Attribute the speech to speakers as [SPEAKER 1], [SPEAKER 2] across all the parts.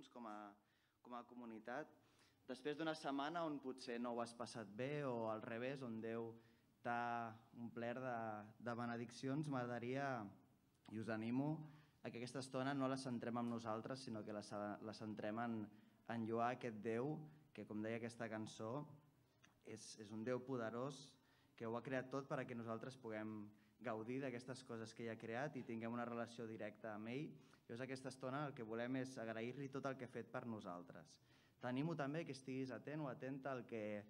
[SPEAKER 1] junts com a comunitat. Després d'una setmana on potser no ho has passat bé o al revés, on Déu t'ha omplert de benediccions, m'agradaria, i us animo, a que aquesta estona no la centrem en nosaltres, sinó que la centrem en lloar aquest Déu, que com deia aquesta cançó, és un Déu poderós, que ho ha creat tot perquè nosaltres puguem gaudir d'aquestes coses que ell ha creat i tinguem una relació directa amb ell. Llavors aquesta estona el que volem és agrair-li tot el que ha fet per nosaltres. T'animo també que estiguis atent o atenta al que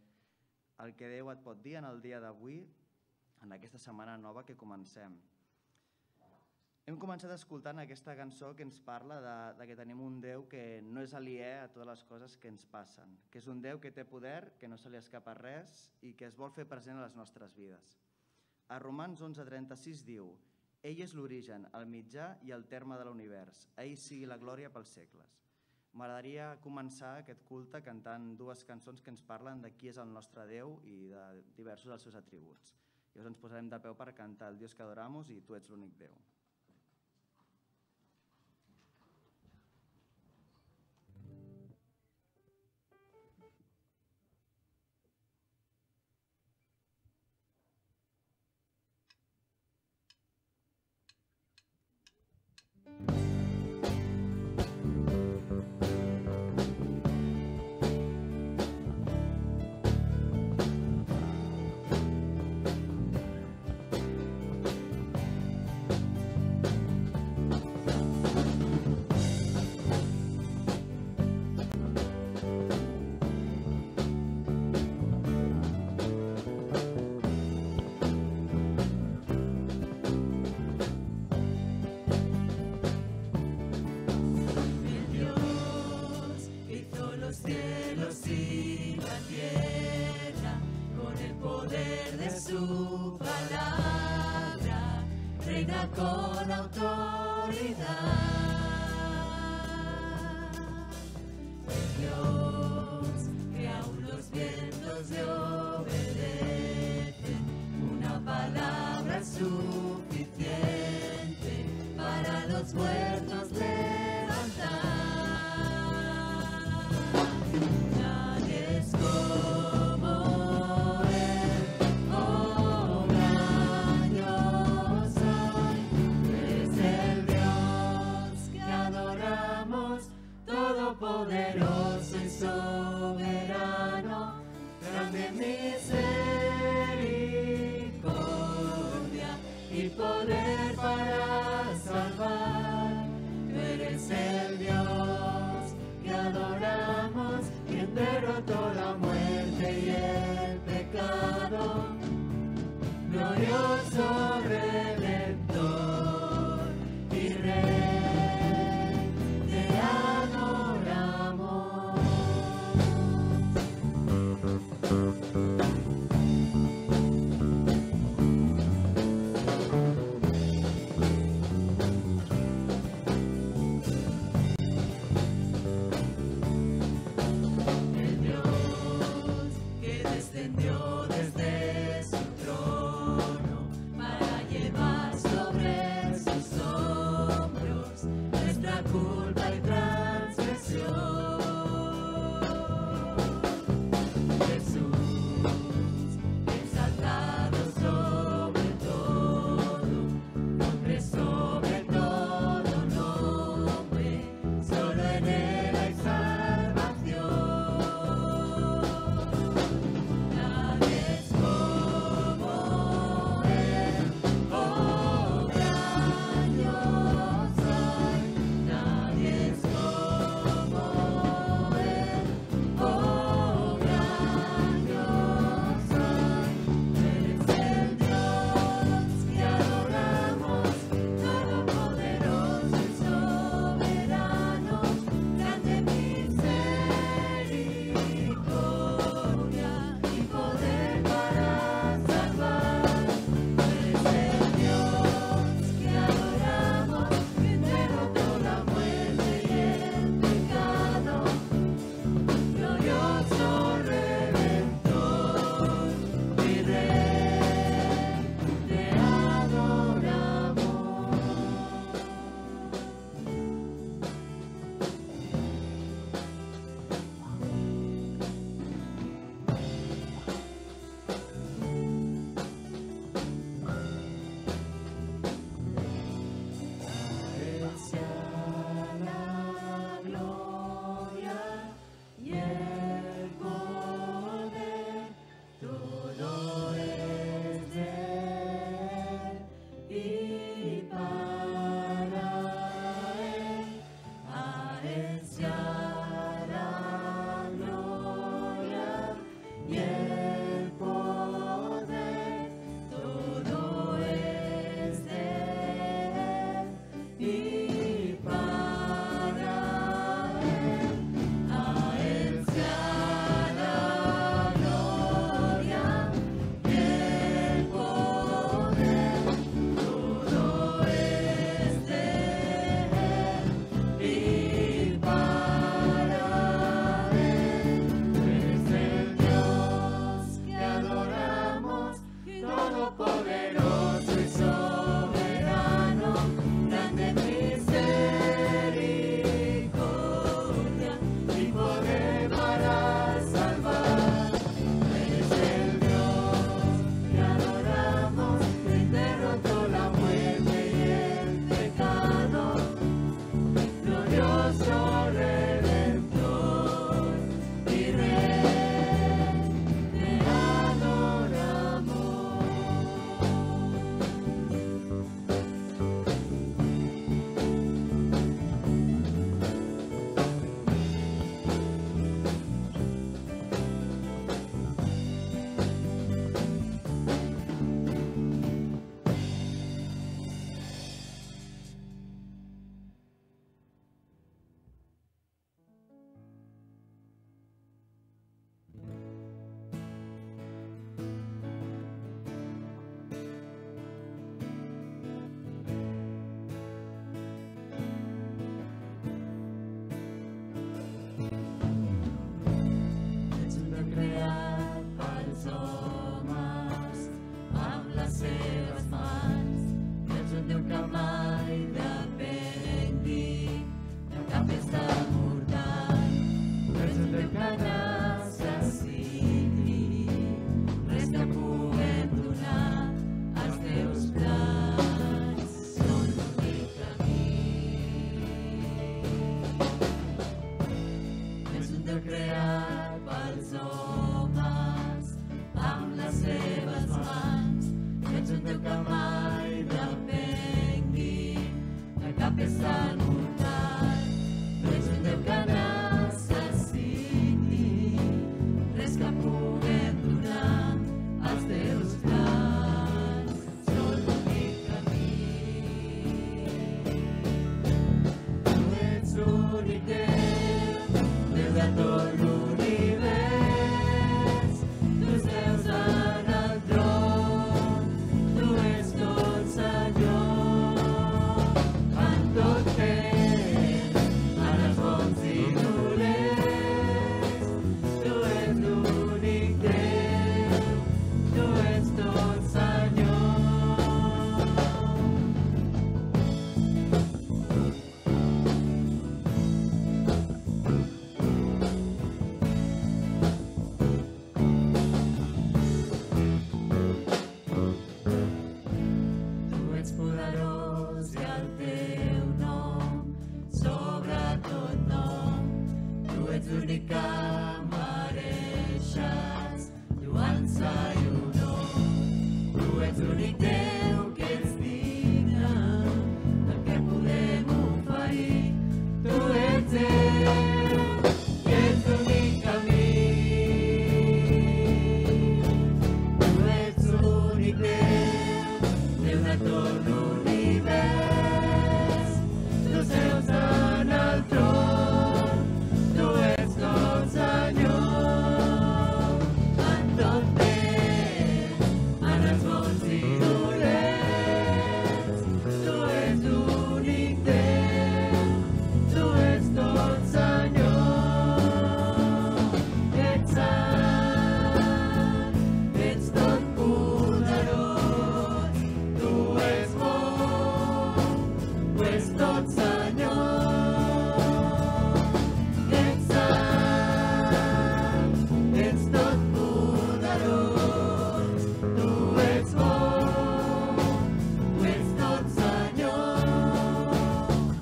[SPEAKER 1] Déu et pot dir en el dia d'avui, en aquesta setmana nova que comencem. Hem començat escoltant aquesta cançó que ens parla de que tenim un Déu que no és aliè a totes les coses que ens passen, que és un Déu que té poder, que no se li escapa res i que es vol fer present a les nostres vides. A Romans 11:36 diu: Ell és l'origen, el mitjà i el terme de l'univers. A ell sigui la glòria pels segles. M'agradaria començar aquest culte cantant dues cançons que ens parlen de qui és el nostre Déu i de diversos dels seus atributs. Llavors ens posarem de peu per cantar el Dios que adoramos i Tu ets l'únic Déu.
[SPEAKER 2] Con autoridad, Dios que aún los vientos le obedecen, una palabra suficiente para los muertos levantar. Nadie es como Él, oh gran yo soy. Es el Dios que adoramos, todopoderoso y soberano, grande misericordia y poder para salvar. Tú eres cap és tan mortal. No ets un Déu que necessiti res que puguem donar als teus plans. Són l'únic camí. Tu ets l'únic Déu, Déu de tot l'univers. Tu seus en el tron, tu ets tot Senyor. En tot temps, en els bons i dolents, tu ets l'únic Déu, tu ets tot Senyor. Tu ets poderós i el teu nom sobre tot nom. Tu ets l'únic que mereixes lloança i honor. Tu ets l'únic Déu que ets digne del que podem oferir. Tu ets Déu i ets l'únic camí. Tu ets l'únic Déu, Déu de tot l'univers. Tu seus en el tron, tu ets tot Senyor. En tot temps, en els bons i dolents, tu ets l'únic Déu, tu ets tot Senyor. Ets sant, ets tot poderós, tu ets bo, tu ets tot Senyor. Ets sant, ets tot poderós, tu ets bo, tu ets tot Senyor.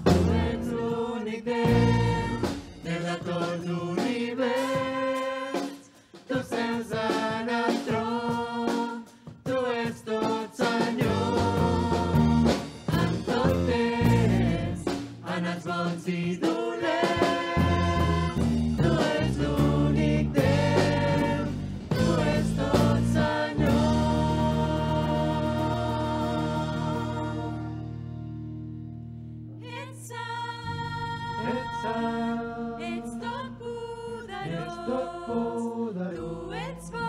[SPEAKER 2] Tu ets l'únic Déu, Déu de tot l'univers. Tu seus en el tron, tu ets tot Senyor. En tot temps, en els bons i dolents, tu ets l'únic Déu, tu ets tot Senyor. Ets sant, ets tot poderós, tu ets bo,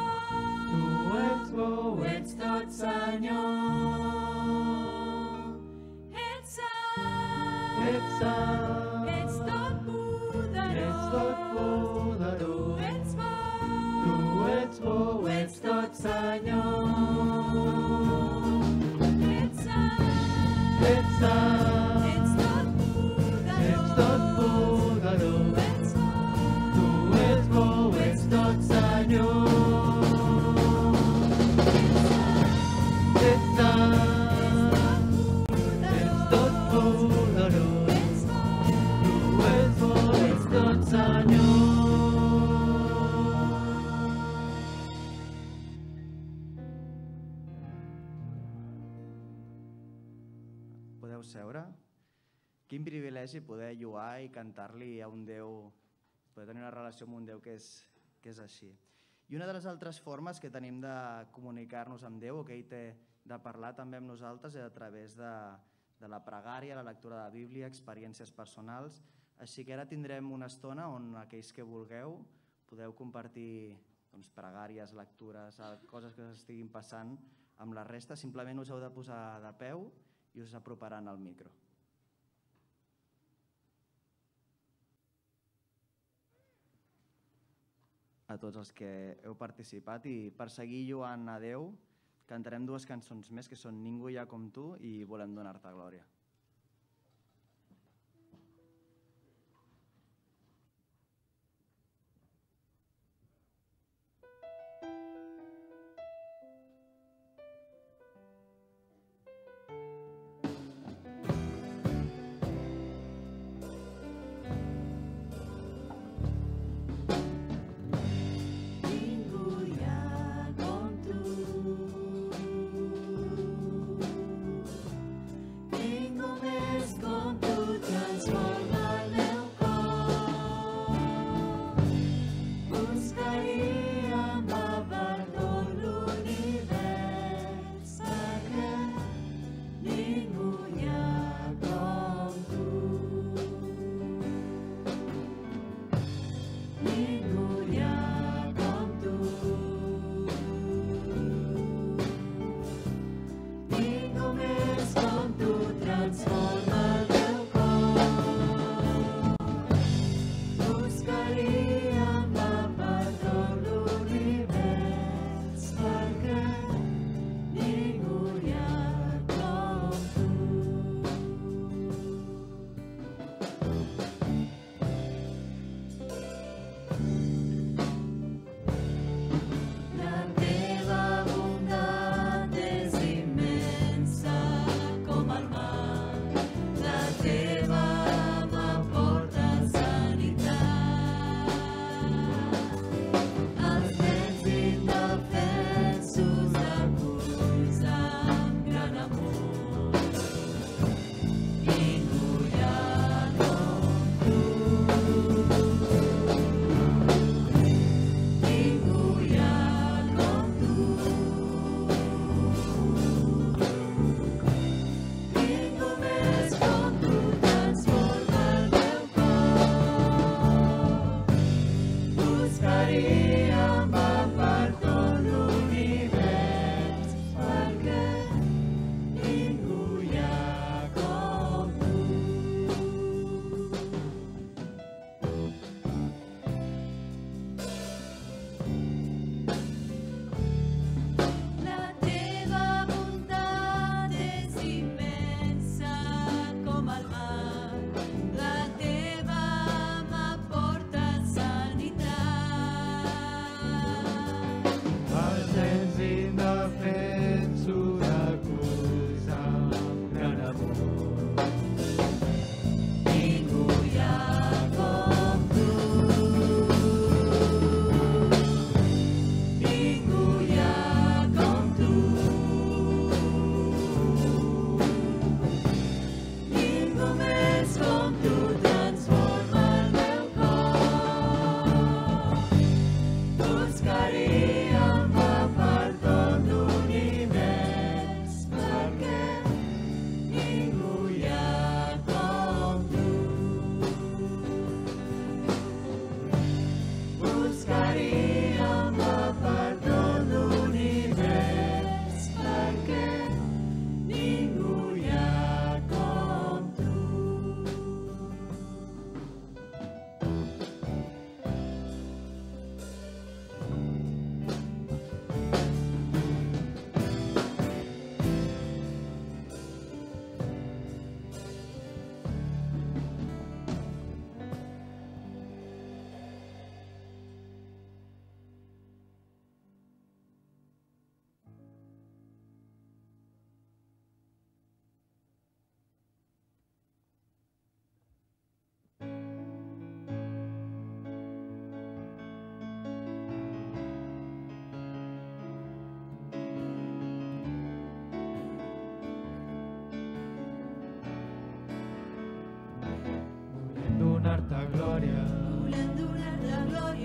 [SPEAKER 2] tu ets tot Senyor. Ets sant, ets tot poderós, tu ets bo, tu ets tot Senyor. Ets sant, ets tot poderós, tu ets bo, tu ets tot Senyor. Ets sant, ets tot poderós, tu ets bo, tu ets tot Senyor.
[SPEAKER 1] Podeu seure? Quin privilegi poder lloar i cantar-li a un Déu, poder tenir una relació amb un Déu que és així. I una de les altres formes que tenim de comunicar-nos amb Déu, o que ell té de parlar també amb nosaltres, és a través de la pregària, la lectura de la Bíblia, experiències personals. Així que ara tindrem una estona on aquells que vulgueu podeu compartir pregàries, lectures, coses que us estiguin passant amb la resta. Simplement us heu de posar de peu i us aproparan al micro. A tots els que heu participat, i per seguir lloant a Déu cantarem dues cançons més que són Ningú hi ha com tu i Volem donar-te glòria.
[SPEAKER 2] Ningú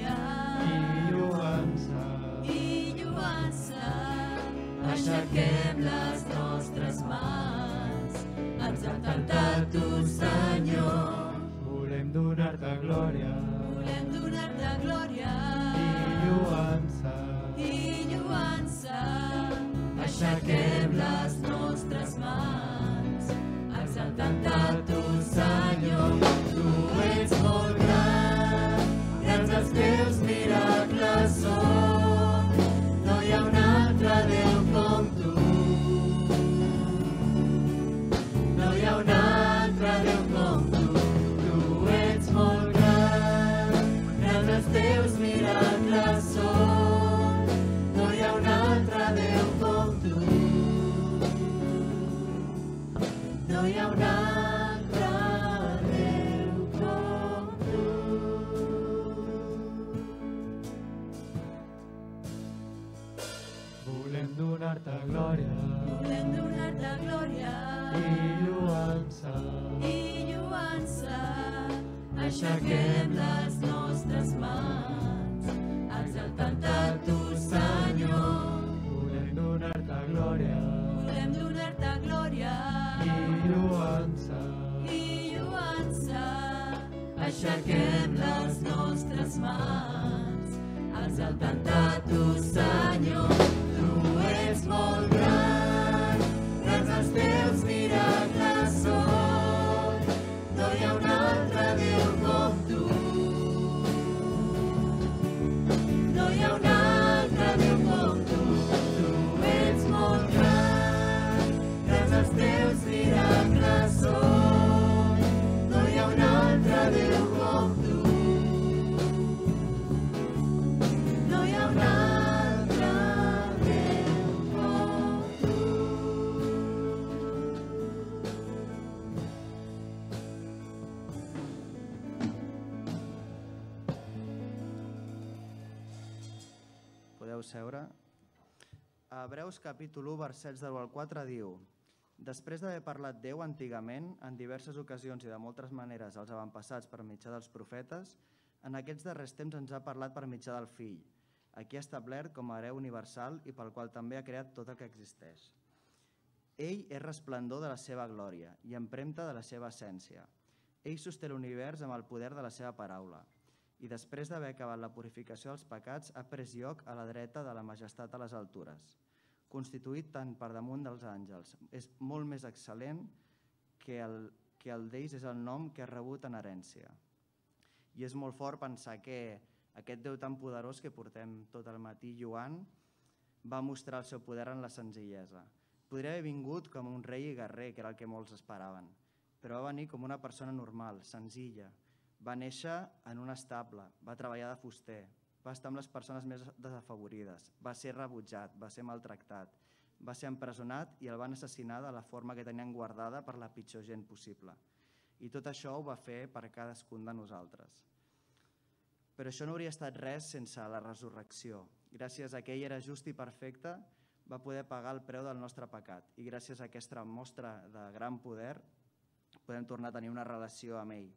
[SPEAKER 2] glòria
[SPEAKER 3] i lloança.
[SPEAKER 2] Aixequem les nostres mans, exaltant-te tu, Senyor.
[SPEAKER 3] Volem donar-te glòria
[SPEAKER 2] Volem donar-te glòria
[SPEAKER 3] i
[SPEAKER 2] lluança. Aixequem les nostres mans, exaltant-te tu, Senyor. Tu ets molt gran, grans els teus miracles són. No hi ha un altre Déu com tu. No hi ha un altre Déu com tu. Tu ets molt gran, grans els teus miracles són. No hi ha un altre Déu com tu. No hi ha un altre Déu com tu.
[SPEAKER 3] volem donar-te glòria
[SPEAKER 2] Volem donar-te glòria
[SPEAKER 3] i
[SPEAKER 2] lluança. Aixequem les nostres mans, exaltant-te tu, Senyor.
[SPEAKER 3] volem donar-te glòria
[SPEAKER 2] Volem donar-te glòria
[SPEAKER 3] i
[SPEAKER 2] lluança. Aixequem les nostres mans, exaltant-te tu, Senyor. Tu ets molt gran, grans els teus miracles són. No hi ha un altre Déu com tu. No hi ha un altre Déu com tu. Tu ets molt gran, grans els teus miracles són. No hi ha un altre Déu com tu. No hi ha un altre Déu com tu.
[SPEAKER 1] Podeu seure. A Hebreus capítol 1, versets del 1 al 4 diu: Després d'haver parlat Déu antigament, en diverses ocasions i de moltes maneres als avantpassats per mitjà dels profetes, en aquests darrers temps ens ha parlat per mitjà del Fill, aquí establert com a hereu universal i pel qual també ha creat tot el que existeix. Ell és resplendor de la seva glòria i empremta de la seva essència. Ell sosté l'univers amb el poder de la seva paraula i després d'haver acabat la purificació dels pecats ha pres lloc a la dreta de la majestat a les altures. Constituït tant per damunt dels àngels, és molt més excel·lent que el d'ells és el nom que ha rebut en herència. I és molt fort pensar que aquest Déu tan poderós que portem tot el matí lluant va mostrar el seu poder en la senzillesa. Podria haver vingut com un rei i guerrer, que era el que molts esperaven, però va venir com una persona normal, senzilla. Va néixer en un estable, va treballar de fuster, va estar amb les persones més desafavorides, va ser rebutjat, va ser maltractat, va ser empresonat i el van assassinar de la forma que tenien guardada per la pitjor gent possible. I tot això ho va fer per cadascun de nosaltres. Però això no hauria estat res sense la resurrecció. Gràcies a que ell era just i perfecte, va poder pagar el preu del nostre pecat. I gràcies a aquesta mostra de gran poder, podem tornar a tenir una relació amb ell.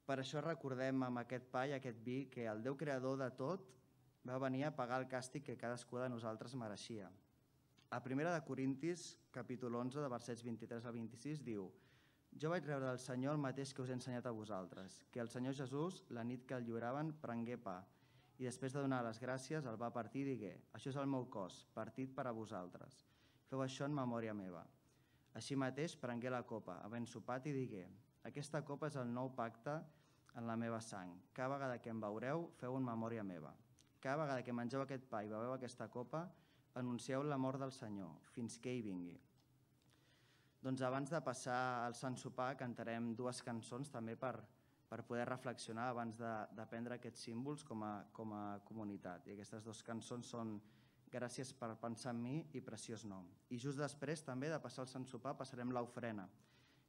[SPEAKER 1] Per això recordem amb aquest pa i aquest vi que el Déu creador de tot va venir a pagar el càstig que cadascú de nosaltres mereixia. A 1 Corintis, capítol 11, de versets 23 al 26, diu: Jo vaig rebre del Senyor el mateix que us he ensenyat a vosaltres, que el Senyor Jesús, la nit que el lliuraven, prengué pa, i després de donar les gràcies el va partir i digué: Això és el meu cos, partit per a vosaltres. Feu això en memòria meva. Així mateix prengué la copa, havent sopat, i digué: Aquesta copa és el nou pacte en la meva sang. Cada vegada que em beureu, feu en memòria meva. Cada vegada que mengeu aquest pa i beveu aquesta copa, anuncieu la mort del Senyor, fins que ell vingui. Doncs abans de passar al Sant Sopar, cantarem dues cançons també per poder reflexionar abans de prendre aquests símbols com a comunitat. I aquestes dues cançons són Gràcies per pensar en mi i Preciós nom. I just després també de passar al Sant Sopar passarem l'ofrena,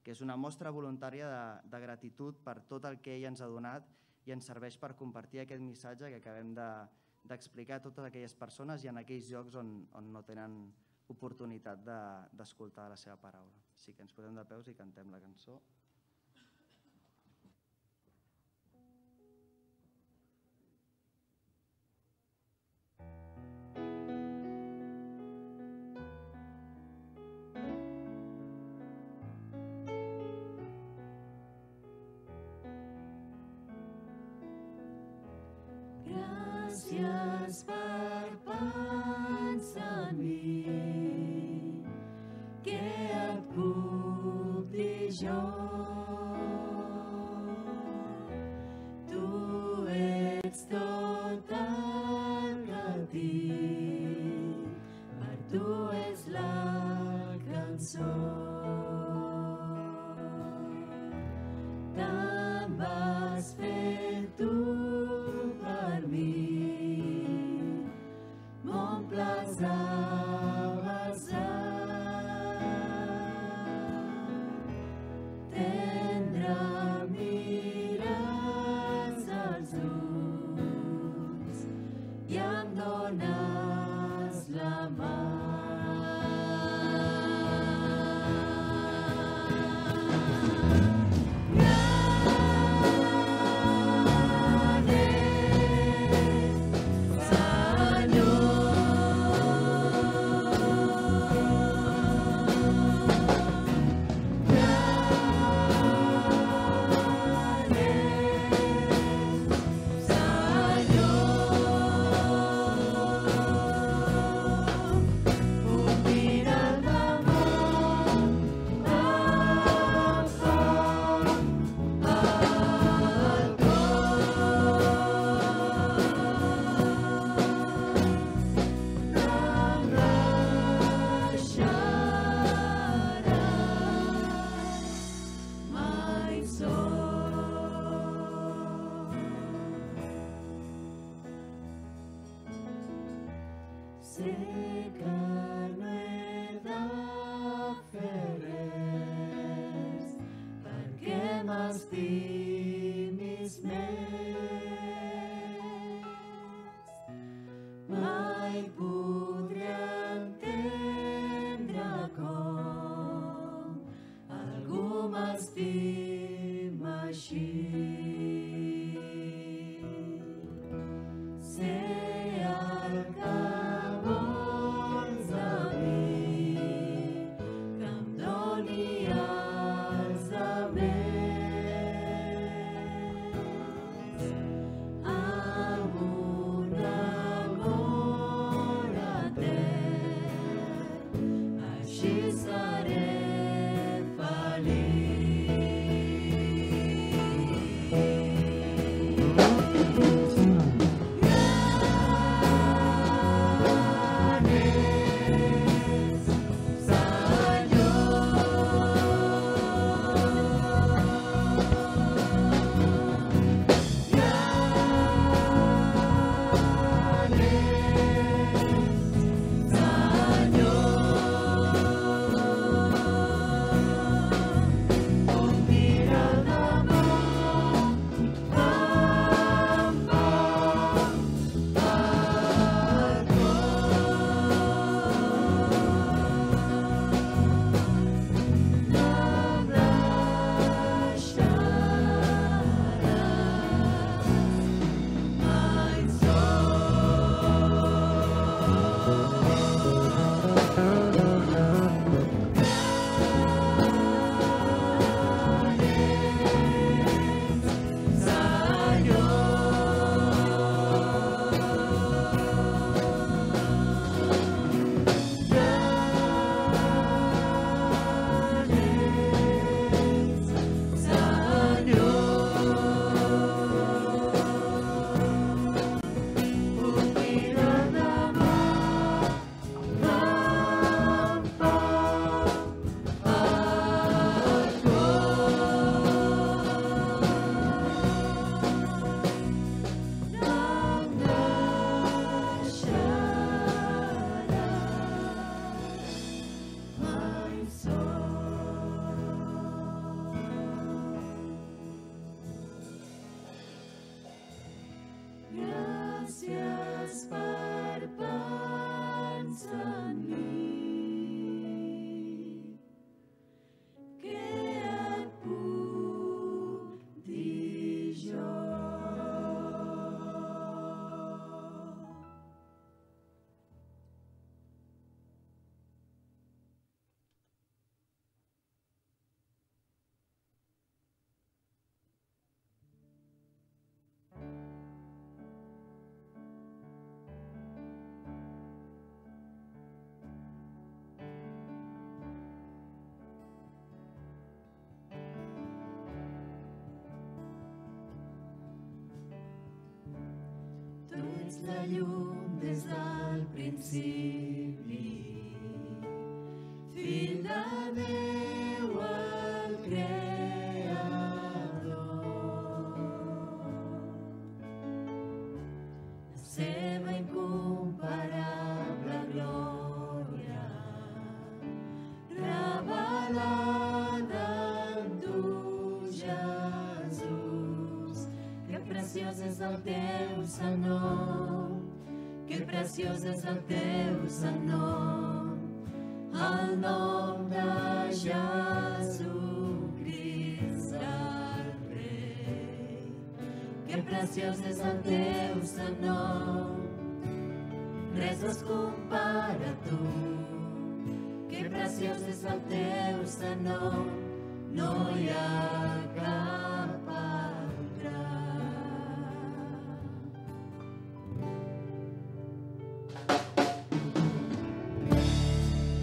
[SPEAKER 1] que és una mostra voluntària de gratitud per tot el que ell ens ha donat i ens serveix per compartir aquest missatge que acabem d'explicar a totes aquelles persones i en aquells llocs on no tenen oportunitat d'escoltar la seva paraula. Així que ens posem de peus i cantem la cançó.
[SPEAKER 2] jo. Tu ets tot el que tinc, per tu és la cançó. Te'n vas fer tu per mi, m'omples de besar. Tendre mires als ulls i em dones la mà. Sé que no he de fer res perquè m'estimis més. Mai podré entendre com algú m'estima així. Sé el que vols de mi, que em doni els altres, amb un amor ets la llum des del principi, Fill de Déu el Creador. La seva incomparable glòria revelada en tu, Jesús. Que preciós és el teu sant nom, que preciós és el teu sant nom, el nom de Jesucrist el Rei. Que preciós és el teu sant nom, res es compara a tu. Que preciós és el teu sant nom, no hi ha cap altre.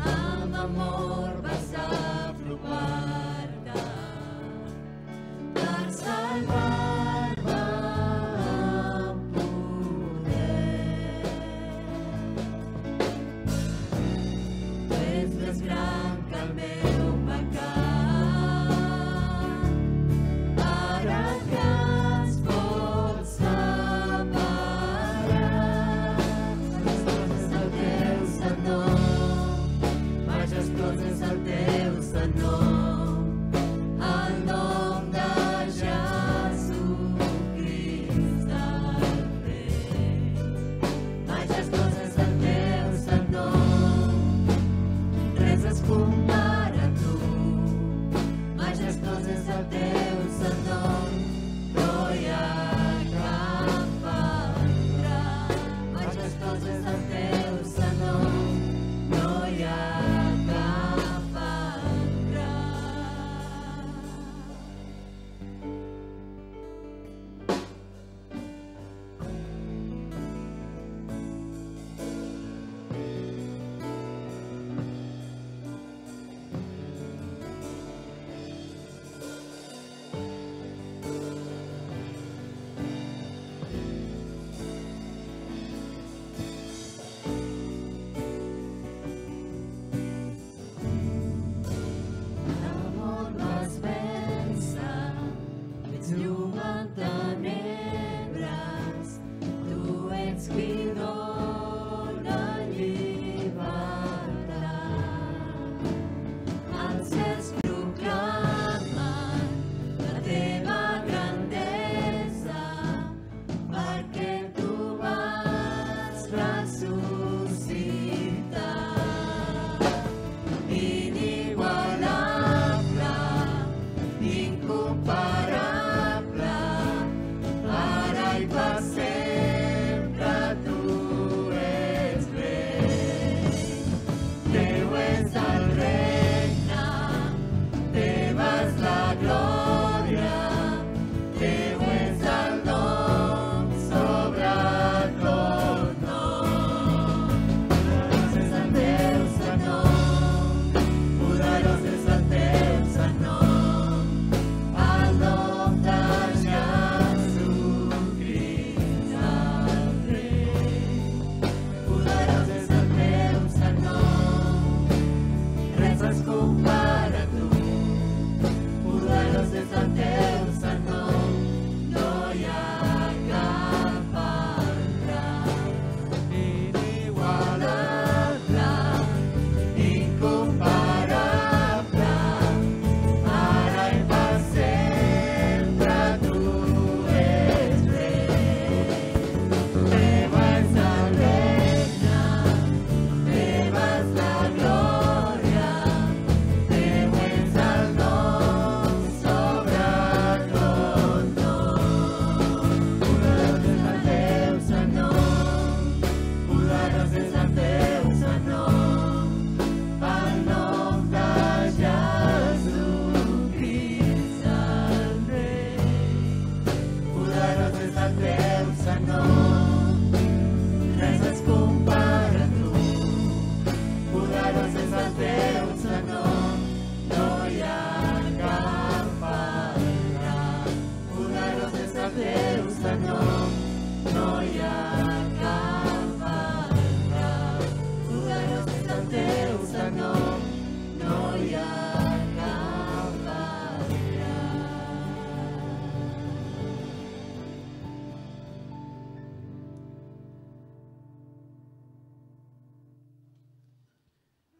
[SPEAKER 2] Amb amor vas apropar-te per salvar-me amb poder. Tu ets més gran que el meu pecat,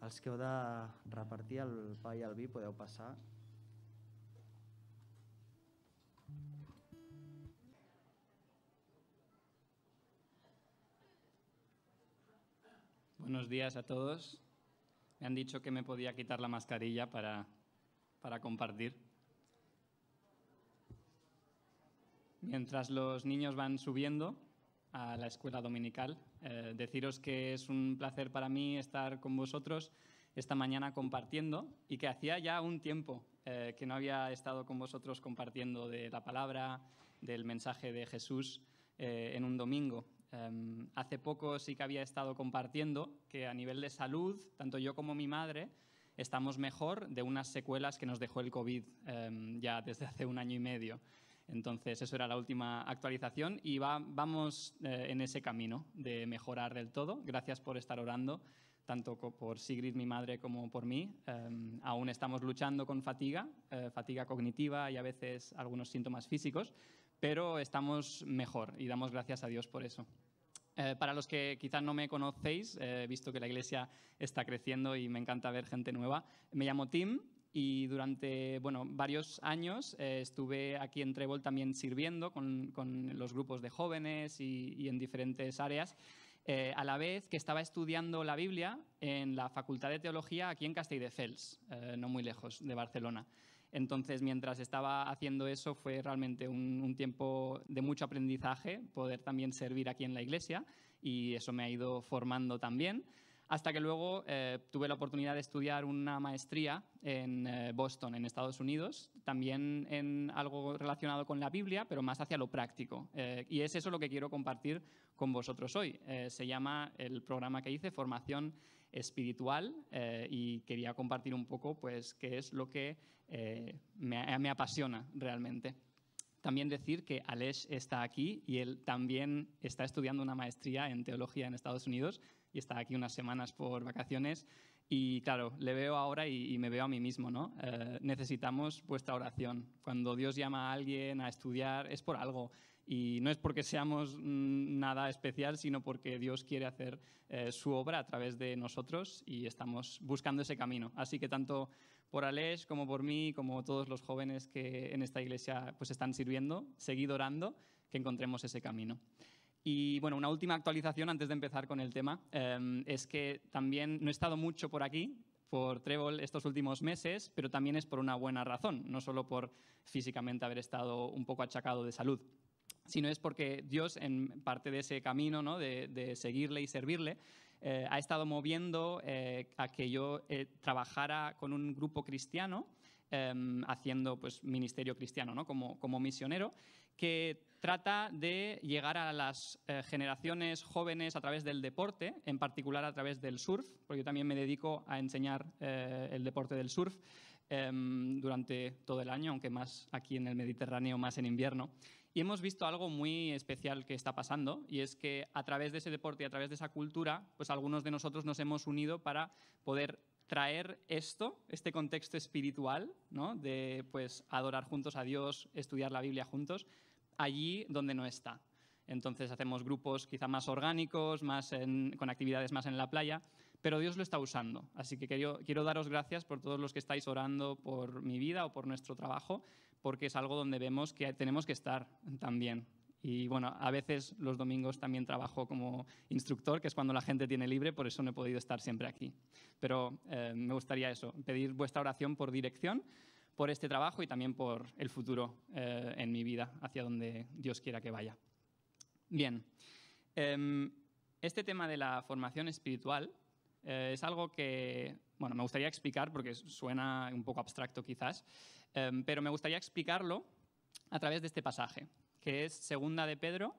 [SPEAKER 1] Els que heu de repartir el pa i el vi podeu passar.
[SPEAKER 4] Buenos días a todos. Me han dicho que me podía quitar la mascarilla para compartir. Mientras los niños van subiendo a la escuela dominical, deciros que es un placer para mí estar con vosotros esta mañana compartiendo y que hacía ya un tiempo que no había estado con vosotros compartiendo de la palabra, del mensaje de Jesús en un domingo. Hace poco sí que había estado compartiendo que a nivel de salud, tanto yo como mi madre, estamos mejor de unas secuelas que nos dejó el COVID ya desde hace 1 año y medio. Entonces, eso era la última actualización y vamos en ese camino de mejorar del todo. Gracias por estar orando, tanto por Sigrid, mi madre, como por mí. Aún estamos luchando con fatiga cognitiva y a veces algunos síntomas físicos, pero estamos mejor y damos gracias a Dios por eso. Para los que quizás no me conocéis, he visto que la iglesia está creciendo y me encanta ver gente nueva. Me llamo Tim. Y durante varios años estuve aquí en Trébol también sirviendo con los grupos de jóvenes y en diferentes áreas, a la vez que estaba estudiando la Biblia en la Facultad de Teología aquí en Castelldefels, no muy lejos de Barcelona. Entonces, mientras estaba haciendo eso, fue realmente un tiempo de mucho aprendizaje, poder también servir aquí en la iglesia, y eso me ha ido formando también. Hasta que luego tuve la oportunidad de estudiar una maestría en Boston, en Estados Unidos, también en algo relacionado con la Biblia, pero más hacia lo práctico. Y es eso lo que quiero compartir con vosotros hoy. Se llama el programa que hice, Formación Espiritual, y quería compartir un poco pues, qué es lo que me apasiona realmente. También decir que Aleix está aquí y él también está estudiando una maestría en teología en Estados Unidos y está aquí unas semanas por vacaciones. Y claro, le veo ahora y me veo a mí mismo, ¿no? Necesitamos vuestra oración. Cuando Dios llama a alguien a estudiar es por algo. Y no es porque seamos nada especial, sino porque Dios quiere hacer su obra a través de nosotros y estamos buscando ese camino. Así que tanto por Aleix como por mí, como todos los jóvenes que en esta iglesia pues, están sirviendo, seguid orando, que encontremos ese camino. Y bueno, una última actualización antes de empezar con el tema, es que también no he estado mucho por aquí, por Trébol estos últimos meses, pero también es por una buena razón, no solo por físicamente haber estado un poco achacado de salud, sino es porque Dios, en parte de ese camino, ¿no? de seguirle y servirle, ha estado moviendo a que yo trabajara con un grupo cristiano, haciendo pues, ministerio cristiano, ¿no? como misionero, que trata de llegar a las generaciones jóvenes a través del deporte, en particular a través del surf, porque yo también me dedico a enseñar el deporte del surf durante todo el año, aunque más aquí en el Mediterráneo, más en invierno. Y hemos visto algo muy especial que está pasando, y es que a través de ese deporte y a través de esa cultura, pues algunos de nosotros nos hemos unido para poder traer este contexto espiritual, ¿no? De pues, adorar juntos a Dios, estudiar la Biblia juntos, allí donde no está. Entonces hacemos grupos quizá más orgánicos, con actividades más en la playa, pero Dios lo está usando. Así que quiero daros gracias por todos los que estáis orando por mi vida o por nuestro trabajo, porque es algo donde vemos que tenemos que estar también. Y bueno, a veces los domingos también trabajo como instructor, que es cuando la gente tiene libre, por eso no he podido estar siempre aquí. Pero me gustaría pedir vuestra oración por dirección, por este trabajo y también por el futuro en mi vida, hacia donde Dios quiera que vaya. Bien, este tema de la formación espiritual es algo que, me gustaría explicar porque suena un poco abstracto quizás, pero me gustaría explicarlo a través de este pasaje, que es 2 de Pedro,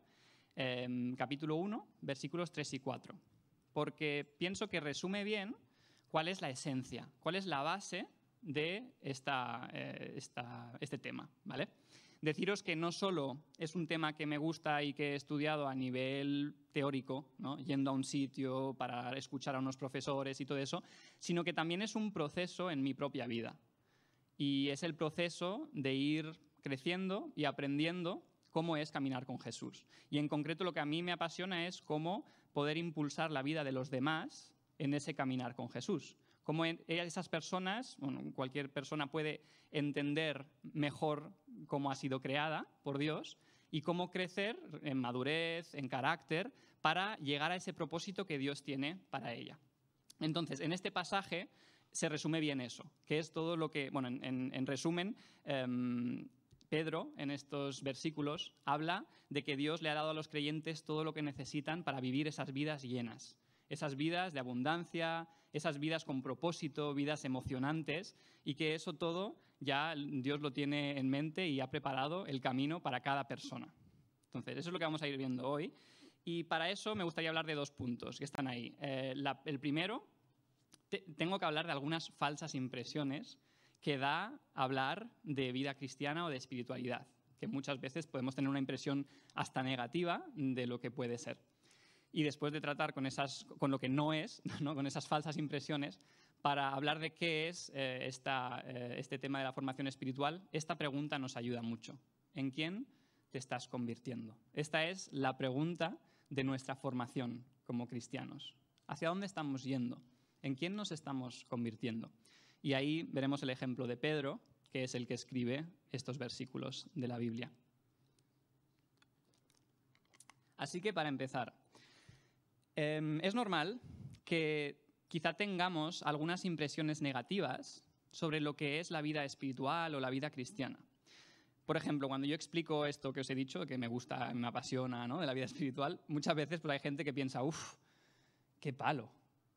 [SPEAKER 4] capítulo 1, versículos 3 y 4, porque pienso que resume bien cuál es la esencia, cuál es la base de este tema, ¿vale? Deciros que no solo es un tema que me gusta y que he estudiado a nivel teórico, ¿no? Yendo a un sitio para escuchar a unos profesores y todo eso, sino que también es un proceso en mi propia vida. Y es el proceso de ir creciendo y aprendiendo cómo es caminar con Jesús. Y en concreto lo que a mí me apasiona es cómo poder impulsar la vida de los demás en ese caminar con Jesús. cómo esas personas, bueno, cualquier persona puede entender mejor cómo ha sido creada por Dios y cómo crecer en madurez, en carácter, para llegar a ese propósito que Dios tiene para ella. Entonces, en este pasaje se resume bien eso, que es todo lo que, bueno, en resumen, Pedro, en estos versículos, habla de que Dios le ha dado a los creyentes todo lo que necesitan para vivir esas vidas llenas, esas vidas de abundancia, esas vidas con propósito, vidas emocionantes, y que eso todo ya Dios lo tiene en mente y ha preparado el camino para cada persona. Entonces, eso es lo que vamos a ir viendo hoy. Y para eso me gustaría hablar de 2 puntos que están ahí. El primero, tengo que hablar de algunas falsas impresiones que da hablar de vida cristiana o de espiritualidad, que muchas veces podemos tener una impresión hasta negativa de lo que puede ser. Y después de tratar con lo que no es, ¿no? Con esas falsas impresiones, para hablar de qué es este tema de la formación espiritual, esta pregunta nos ayuda mucho. ¿En quién te estás convirtiendo? Esta es la pregunta de nuestra formación como cristianos. ¿Hacia dónde estamos yendo? ¿En quién nos estamos convirtiendo? Y ahí veremos el ejemplo de Pedro, que es el que escribe estos versículos de la Biblia. Así que para empezar, es normal que quizá tengamos algunas impresiones negativas sobre lo que es la vida espiritual o la vida cristiana. Por ejemplo, cuando yo explico esto que os he dicho, que me gusta, me apasiona, ¿no?, de la vida espiritual, muchas veces pues, hay gente que piensa, qué palo,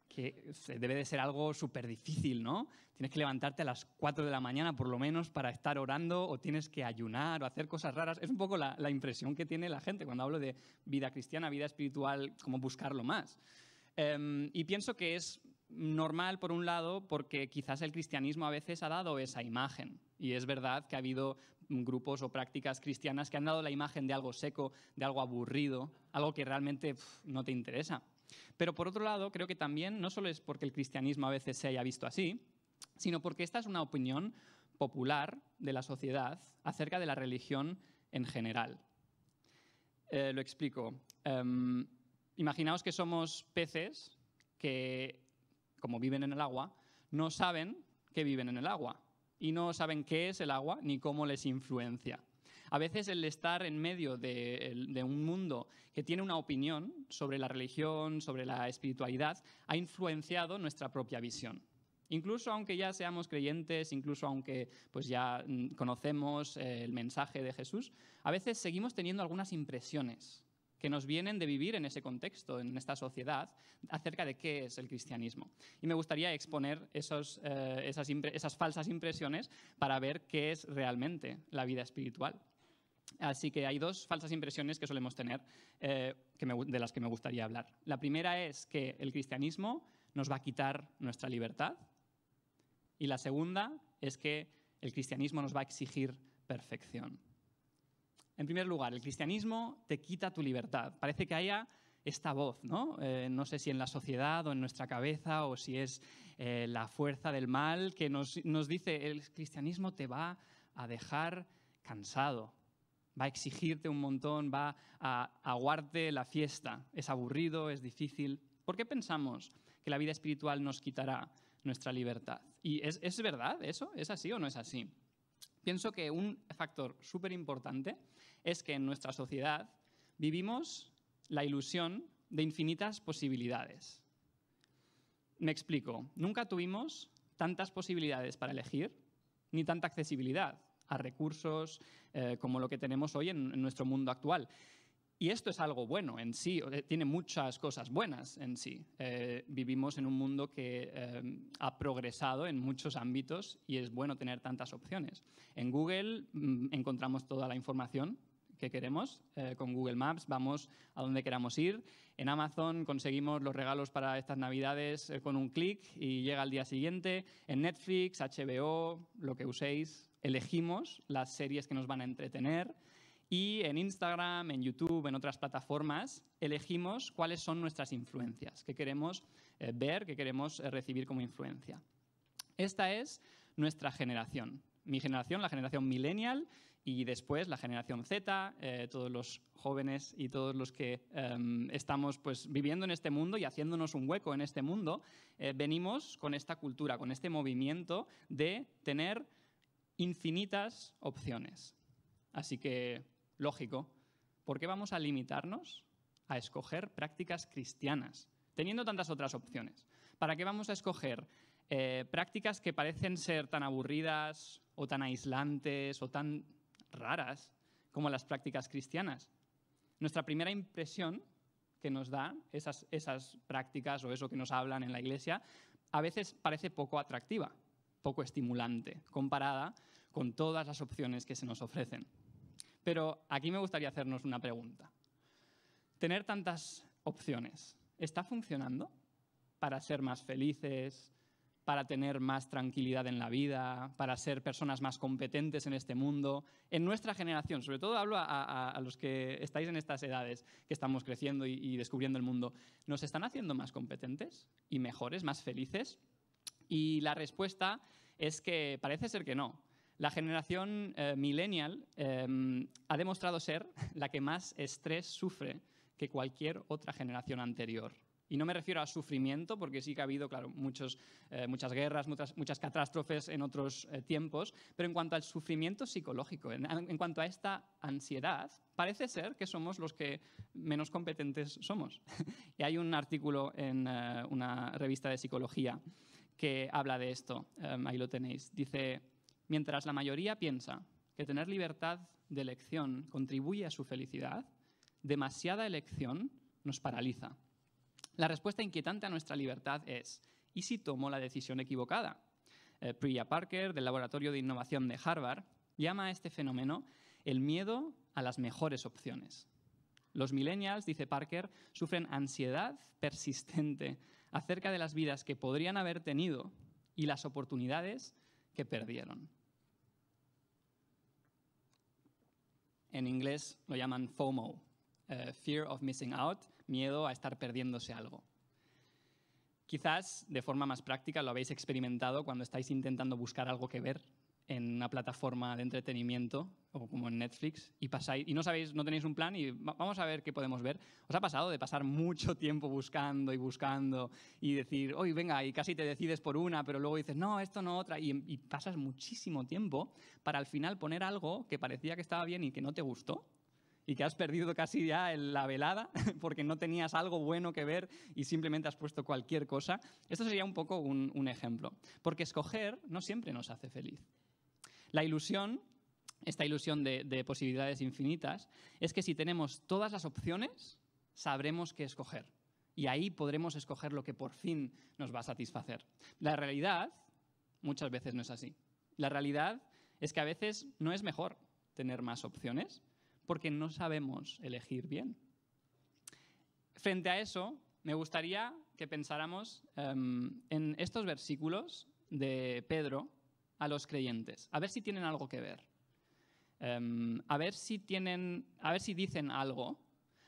[SPEAKER 4] que debe de ser algo súper difícil, ¿no? Tienes que levantarte a las 4 de la mañana por lo menos para estar orando, o tienes que ayunar o hacer cosas raras. Es un poco la impresión que tiene la gente cuando hablo de vida cristiana, vida espiritual, como buscarlo más. Y pienso que es normal, por un lado, porque quizás el cristianismo a veces ha dado esa imagen. Y es verdad que ha habido grupos o prácticas cristianas que han dado la imagen de algo seco, de algo aburrido, algo que realmente no te interesa. Pero por otro lado, creo que también no solo es porque el cristianismo a veces se haya visto así, sino porque esta es una opinión popular de la sociedad acerca de la religión en general. Lo explico. Imaginaos que somos peces que, como viven en el agua, no saben que viven en el agua y no saben qué es el agua ni cómo les influencia. A veces el estar en medio de un mundo que tiene una opinión sobre la religión, sobre la espiritualidad, ha influenciado nuestra propia visión. Incluso aunque ya seamos creyentes, incluso aunque pues ya conocemos el mensaje de Jesús, a veces seguimos teniendo algunas impresiones que nos vienen de vivir en ese contexto, en esta sociedad, acerca de qué es el cristianismo. Y me gustaría exponer esas falsas impresiones para ver qué es realmente la vida espiritual. Así que hay 2 falsas impresiones que solemos tener, de las que me gustaría hablar. La primera es que el cristianismo nos va a quitar nuestra libertad. Y la segunda es que el cristianismo nos va a exigir perfección. En primer lugar, el cristianismo te quita tu libertad. Parece que haya esta voz, ¿no? No sé si en la sociedad o en nuestra cabeza o si es la fuerza del mal que nos dice el cristianismo te va a dejar cansado, va a exigirte un montón, va a aguarte la fiesta. Es aburrido, es difícil. ¿Por qué pensamos que la vida espiritual nos quitará nuestra libertad? ¿Y es verdad eso? ¿Es así o no es así? Pienso que un factor súper importante es que en nuestra sociedad vivimos la ilusión de infinitas posibilidades. Me explico. Nunca tuvimos tantas posibilidades para elegir ni tanta accesibilidad a recursos como lo que tenemos hoy en nuestro mundo actual. Y esto es algo bueno en sí, tiene muchas cosas buenas en sí. Vivimos en un mundo que ha progresado en muchos ámbitos y es bueno tener tantas opciones. En Google encontramos toda la información que queremos. Con Google Maps vamos a donde queramos ir. En Amazon conseguimos los regalos para estas Navidades con un clic y llega al día siguiente. En Netflix, HBO, lo que uséis, elegimos las series que nos van a entretener. Y en Instagram, en YouTube, en otras plataformas, elegimos cuáles son nuestras influencias, qué queremos ver, qué queremos recibir como influencia. Esta es nuestra generación. Mi generación, la generación millennial, Y después la generación Z, todos los jóvenes y todos los que estamos pues, viviendo en este mundo y haciéndonos un hueco en este mundo, venimos con esta cultura, con este movimiento de tener infinitas opciones. Así que, lógico, ¿por qué vamos a limitarnos a escoger prácticas cristianas, teniendo tantas otras opciones? ¿Para qué vamos a escoger prácticas que parecen ser tan aburridas o tan aislantes o tan raras como las prácticas cristianas? Nuestra primera impresión que nos da esas prácticas o eso que nos hablan en la iglesia a veces parece poco atractiva, poco estimulante, comparada con todas las opciones que se nos ofrecen. Pero aquí me gustaría hacernos una pregunta. ¿Tener tantas opciones está funcionando para ser más felices, para tener más tranquilidad en la vida, para ser personas más competentes en este mundo? En nuestra generación, sobre todo hablo a los que estáis en estas edades, que estamos creciendo y descubriendo el mundo, ¿nos están haciendo más competentes y mejores, más felices? Y la respuesta es que parece ser que no. La generación millennial ha demostrado ser la que más estrés sufre que cualquier otra generación anterior. Y no me refiero a sufrimiento, porque sí que ha habido, claro, muchas guerras, muchas catástrofes en otros tiempos, pero en cuanto al sufrimiento psicológico, en cuanto a esta ansiedad, parece ser que somos los que menos competentes somos. Y hay un artículo en una revista de psicología que habla de esto, ahí lo tenéis. Dice: mientras la mayoría piensa que tener libertad de elección contribuye a su felicidad, demasiada elección nos paraliza. La respuesta inquietante a nuestra libertad es: ¿y si tomo la decisión equivocada? Priya Parker, del Laboratorio de Innovación de Harvard, llama a este fenómeno el miedo a las mejores opciones. Los millennials, dice Parker, sufren ansiedad persistente acerca de las vidas que podrían haber tenido y las oportunidades que perdieron. En inglés lo llaman FOMO, Fear of Missing Out, miedo a estar perdiéndose algo. Quizás de forma más práctica lo habéis experimentado cuando estáis intentando buscar algo que ver en una plataforma de entretenimiento o como en Netflix y pasáis y no tenéis un plan y vamos a ver qué podemos ver. ¿Os ha pasado de pasar mucho tiempo buscando y decir, oye, venga, y casi te decides por una, pero luego dices, no, esto no, otra, y pasas muchísimo tiempo para al final poner algo que parecía que estaba bien y que no te gustó? Y que has perdido casi ya la velada porque no tenías algo bueno que ver y simplemente has puesto cualquier cosa. Esto sería un poco un ejemplo. Porque escoger no siempre nos hace feliz. La ilusión, esta ilusión de posibilidades infinitas, es que si tenemos todas las opciones, sabremos qué escoger. Y ahí podremos escoger lo que por fin nos va a satisfacer. La realidad muchas veces no es así. La realidad es que a veces no es mejor tener más opciones, porque no sabemos elegir bien. Frente a eso, me gustaría que pensáramos en estos versículos de Pedro a los creyentes, a ver si tienen algo que ver, a ver si dicen algo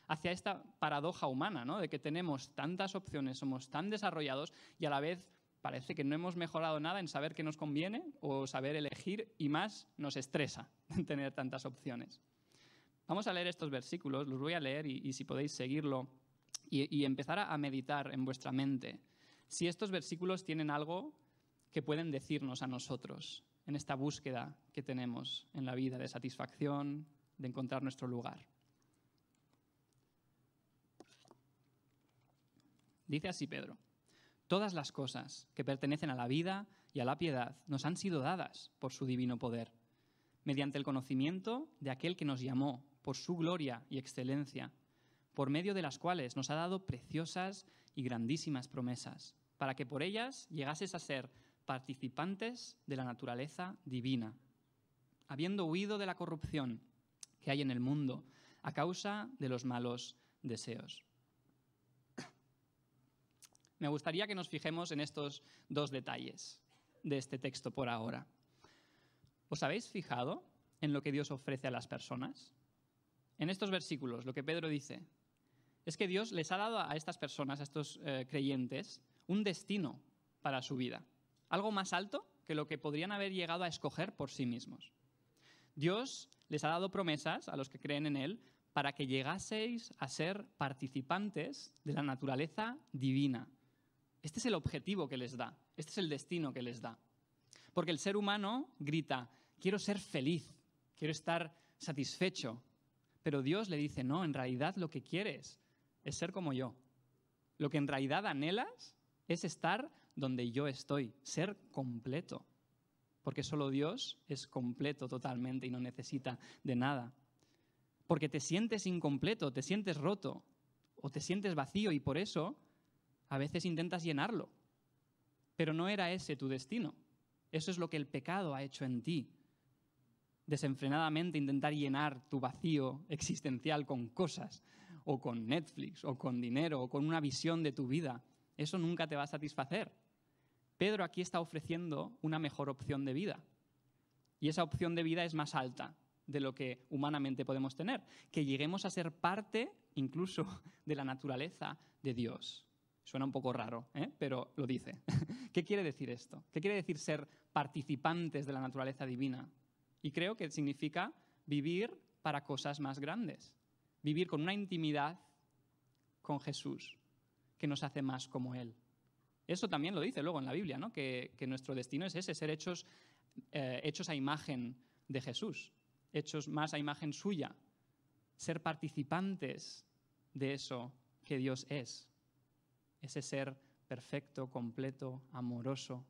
[SPEAKER 4] hacia esta paradoja humana, ¿no? De que tenemos tantas opciones, somos tan desarrollados y a la vez parece que no hemos mejorado nada en saber qué nos conviene o saber elegir, y más nos estresa tener tantas opciones. Vamos a leer estos versículos, los voy a leer y si podéis seguirlo y empezar a meditar en vuestra mente si estos versículos tienen algo que pueden decirnos a nosotros en esta búsqueda que tenemos en la vida de satisfacción, de encontrar nuestro lugar. Dice así Pedro: todas las cosas que pertenecen a la vida y a la piedad nos han sido dadas por su divino poder, mediante el conocimiento de aquel que nos llamó por su gloria y excelencia, por medio de las cuales nos ha dado preciosas y grandísimas promesas, para que por ellas llegases a ser participantes de la naturaleza divina, habiendo huido de la corrupción que hay en el mundo a causa de los malos deseos. Me gustaría que nos fijemos en estos dos detalles de este texto por ahora. ¿Os habéis fijado en lo que Dios ofrece a las personas? En estos versículos, lo que Pedro dice es que Dios les ha dado a estas personas, a estos creyentes, un destino para su vida. Algo más alto que lo que podrían haber llegado a escoger por sí mismos. Dios les ha dado promesas a los que creen en Él para que llegaseis a ser participantes de la naturaleza divina. Este es el objetivo que les da, este es el destino que les da. Porque el ser humano grita, quiero ser feliz, quiero estar satisfecho. Pero Dios le dice, no, en realidad lo que quieres es ser como yo. Lo que en realidad anhelas es estar donde yo estoy, ser completo. Porque solo Dios es completo totalmente y no necesita de nada. Porque te sientes incompleto, te sientes roto o te sientes vacío y por eso a veces intentas llenarlo. Pero no era ese tu destino. Eso es lo que el pecado ha hecho en ti. Desenfrenadamente intentar llenar tu vacío existencial con cosas, o con Netflix, o con dinero, o con una visión de tu vida. Eso nunca te va a satisfacer. Pedro aquí está ofreciendo una mejor opción de vida. Y esa opción de vida es más alta de lo que humanamente podemos tener. Que lleguemos a ser parte, incluso, de la naturaleza de Dios. Suena un poco raro, pero lo dice. ¿Qué quiere decir esto? ¿Qué quiere decir ser participantes de la naturaleza divina? Y creo que significa vivir para cosas más grandes. Vivir con una intimidad con Jesús que nos hace más como Él. Eso también lo dice luego en la Biblia, ¿no? Que nuestro destino es ese, ser hechos a imagen de Jesús, hechos más a imagen suya, ser participantes de eso que Dios es. Ese ser perfecto, completo, amoroso,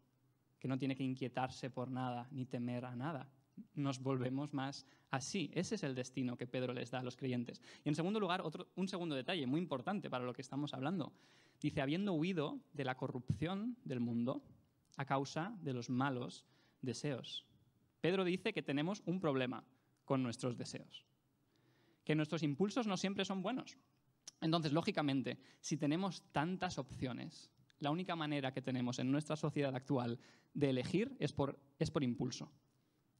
[SPEAKER 4] que no tiene que inquietarse por nada ni temer a nada. Nos volvemos más así. Ese es el destino que Pedro les da a los creyentes. Y en segundo lugar, un segundo detalle muy importante para lo que estamos hablando. Dice, habiendo huido de la corrupción del mundo a causa de los malos deseos. Pedro dice que tenemos un problema con nuestros deseos. Que nuestros impulsos no siempre son buenos. Entonces, lógicamente, si tenemos tantas opciones, la única manera que tenemos en nuestra sociedad actual de elegir es por impulso.